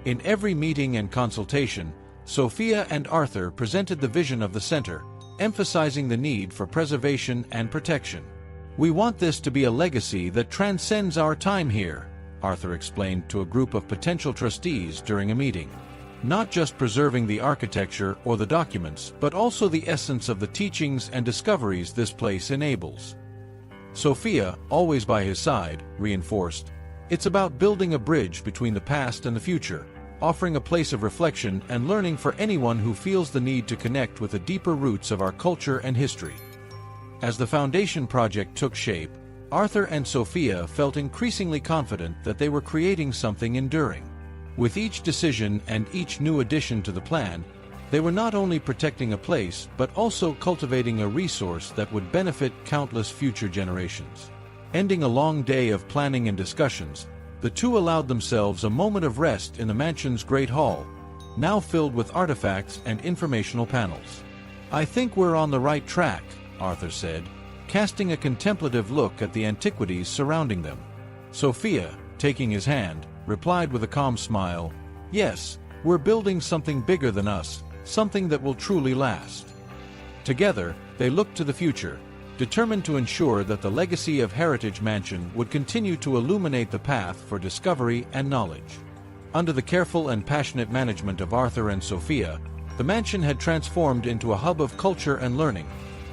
In every meeting and consultation, Sophia and Arthur presented the vision of the center, emphasizing the need for preservation and protection. "We want this to be a legacy that transcends our time here," Arthur explained to a group of potential trustees during a meeting. "Not just preserving the architecture or the documents, but also the essence of the teachings and discoveries this place enables." Sophia, always by his side, reinforced, "It's about building a bridge between the past and the future, offering a place of reflection and learning for anyone who feels the need to connect with the deeper roots of our culture and history." As the foundation project took shape, Arthur and Sophia felt increasingly confident that they were creating something enduring. With each decision and each new addition to the plan, they were not only protecting a place but also cultivating a resource that would benefit countless future generations. Ending a long day of planning and discussions, the two allowed themselves a moment of rest in the mansion's great hall, now filled with artifacts and informational panels. "I think we're on the right track," Arthur said, casting a contemplative look at the antiquities surrounding them. Sophia, taking his hand, replied with a calm smile, "Yes, we're building something bigger than us, something that will truly last." Together, they looked to the future, determined to ensure that the legacy of Heritage Mansion would continue to illuminate the path for discovery and knowledge. Under the careful and passionate management of Arthur and Sophia, the mansion had transformed into a hub of culture and learning,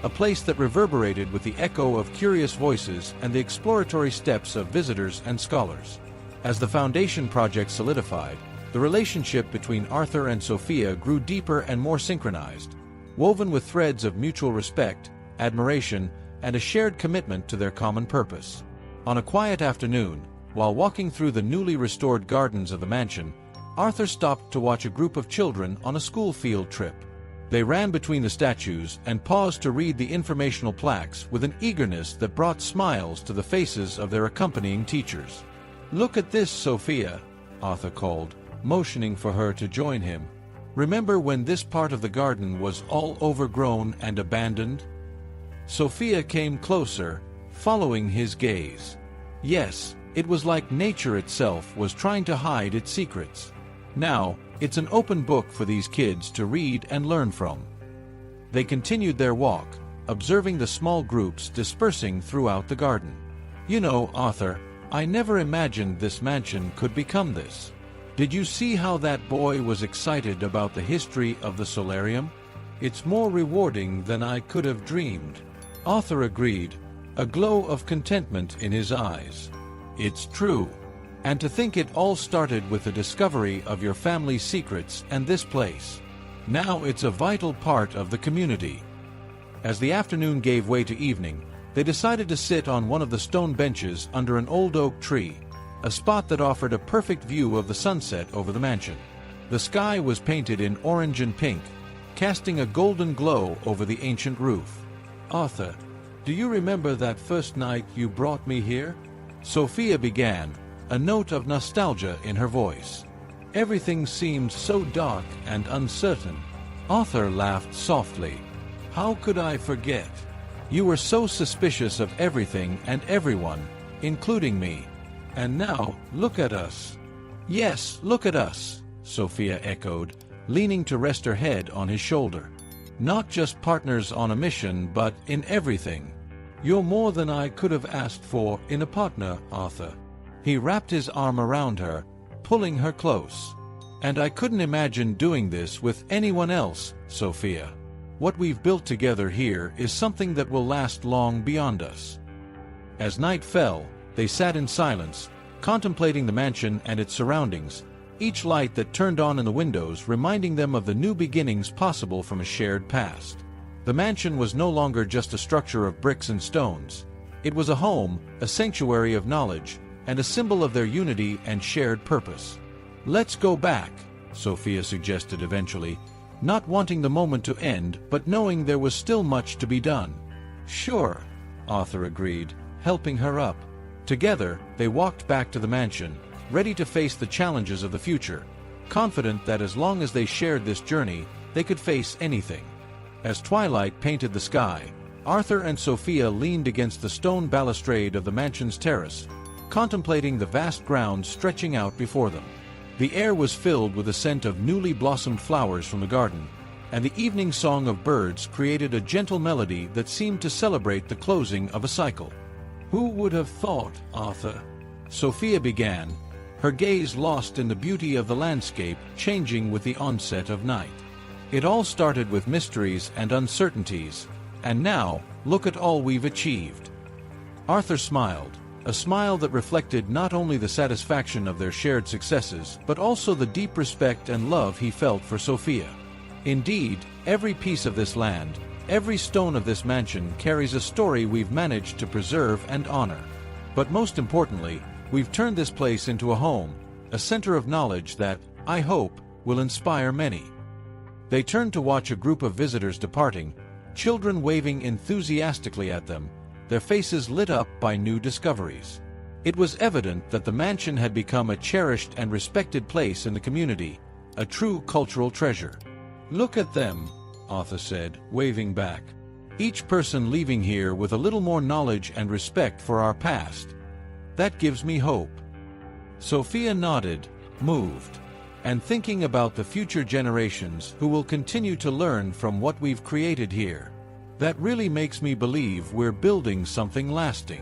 a place that reverberated with the echo of curious voices and the exploratory steps of visitors and scholars. As the foundation project solidified, the relationship between Arthur and Sophia grew deeper and more synchronized, woven with threads of mutual respect, admiration, and a shared commitment to their common purpose. On a quiet afternoon, while walking through the newly restored gardens of the mansion, Arthur stopped to watch a group of children on a school field trip. They ran between the statues and paused to read the informational plaques with an eagerness that brought smiles to the faces of their accompanying teachers. "Look at this, Sophia," Arthur called, motioning for her to join him. "Remember when this part of the garden was all overgrown and abandoned?" Sophia came closer, following his gaze. Yes, it was like nature itself was trying to hide its secrets. Now, it's an open book for these kids to read and learn from. They continued their walk, observing the small groups dispersing throughout the garden. "You know, Arthur, I never imagined this mansion could become this. Did you see how that boy was excited about the history of the solarium? It's more rewarding than I could have dreamed." Arthur agreed, a glow of contentment in his eyes. "It's true. And to think it all started with the discovery of your family's secrets and this place. Now it's a vital part of the community." As the afternoon gave way to evening, they decided to sit on one of the stone benches under an old oak tree, a spot that offered a perfect view of the sunset over the mansion. The sky was painted in orange and pink, casting a golden glow over the ancient roof. "Arthur, do you remember that first night you brought me here?" Sophia began, a note of nostalgia in her voice. "Everything seemed so dark and uncertain." Arthur laughed softly. "How could I forget? You were so suspicious of everything and everyone, including me. And now, look at us." "Yes, look at us," Sophia echoed, leaning to rest her head on his shoulder. "Not just partners on a mission, but in everything. You're more than I could have asked for in a partner, Arthur." He wrapped his arm around her, pulling her close. "And I couldn't imagine doing this with anyone else, Sophia. What we've built together here is something that will last long beyond us." As night fell, they sat in silence, contemplating the mansion and its surroundings, each light that turned on in the windows reminding them of the new beginnings possible from a shared past. The mansion was no longer just a structure of bricks and stones. It was a home, a sanctuary of knowledge, and a symbol of their unity and shared purpose. "Let's go back," Sophia suggested eventually, not wanting the moment to end but knowing there was still much to be done. "Sure," Arthur agreed, helping her up. Together, they walked back to the mansion, ready to face the challenges of the future, confident that as long as they shared this journey, they could face anything. As twilight painted the sky, Arthur and Sophia leaned against the stone balustrade of the mansion's terrace, contemplating the vast grounds stretching out before them. The air was filled with the scent of newly blossomed flowers from the garden, and the evening song of birds created a gentle melody that seemed to celebrate the closing of a cycle. "Who would have thought, Arthur?" Sophia began, her gaze lost in the beauty of the landscape changing with the onset of night. "It all started with mysteries and uncertainties, and now, look at all we've achieved." Arthur smiled, a smile that reflected not only the satisfaction of their shared successes, but also the deep respect and love he felt for Sophia. "Indeed, every piece of this land, every stone of this mansion carries a story we've managed to preserve and honor. But most importantly, we've turned this place into a home, a center of knowledge that, I hope, will inspire many." They turned to watch a group of visitors departing, children waving enthusiastically at them, their faces lit up by new discoveries. It was evident that the mansion had become a cherished and respected place in the community, a true cultural treasure. "Look at them," Arthur said, waving back. "Each person leaving here with a little more knowledge and respect for our past. That gives me hope." Sophia nodded, moved, and thinking about the future generations who will continue to learn from what we've created here. "That really makes me believe we're building something lasting."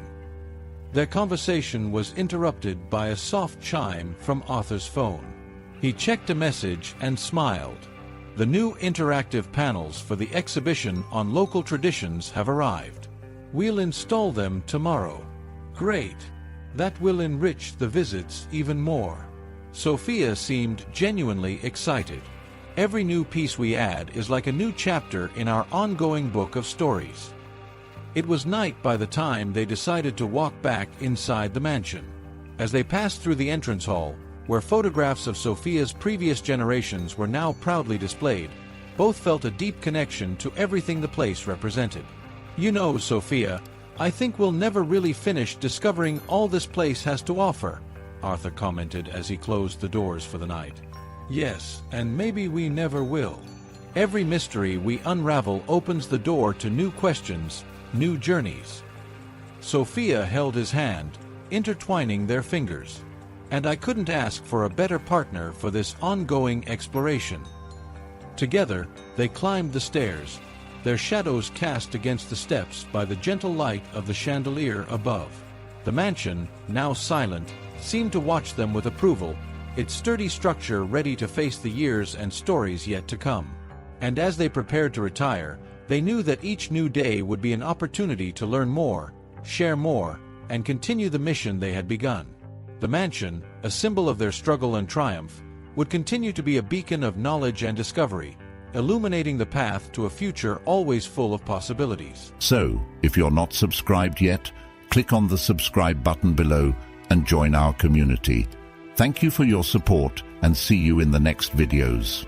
Their conversation was interrupted by a soft chime from Arthur's phone. He checked a message and smiled. "The new interactive panels for the exhibition on local traditions have arrived. We'll install them tomorrow." "Great. That will enrich the visits even more." Sophia seemed genuinely excited. "Every new piece we add is like a new chapter in our ongoing book of stories." It was night by the time they decided to walk back inside the mansion. As they passed through the entrance hall, where photographs of Sophia's previous generations were now proudly displayed, both felt a deep connection to everything the place represented. "You know, Sophia, I think we'll never really finish discovering all this place has to offer," Arthur commented as he closed the doors for the night. "Yes, and maybe we never will. Every mystery we unravel opens the door to new questions, new journeys." Sophia held his hand, intertwining their fingers. "And I couldn't ask for a better partner for this ongoing exploration." Together, they climbed the stairs, their shadows cast against the steps by the gentle light of the chandelier above. The mansion, now silent, seemed to watch them with approval, its sturdy structure ready to face the years and stories yet to come. And as they prepared to retire, they knew that each new day would be an opportunity to learn more, share more, and continue the mission they had begun. The mansion, a symbol of their struggle and triumph, would continue to be a beacon of knowledge and discovery, illuminating the path to a future always full of possibilities.
So, if you're not subscribed yet, click on the subscribe button below and join our community. Thank you for your support and see you in the next videos.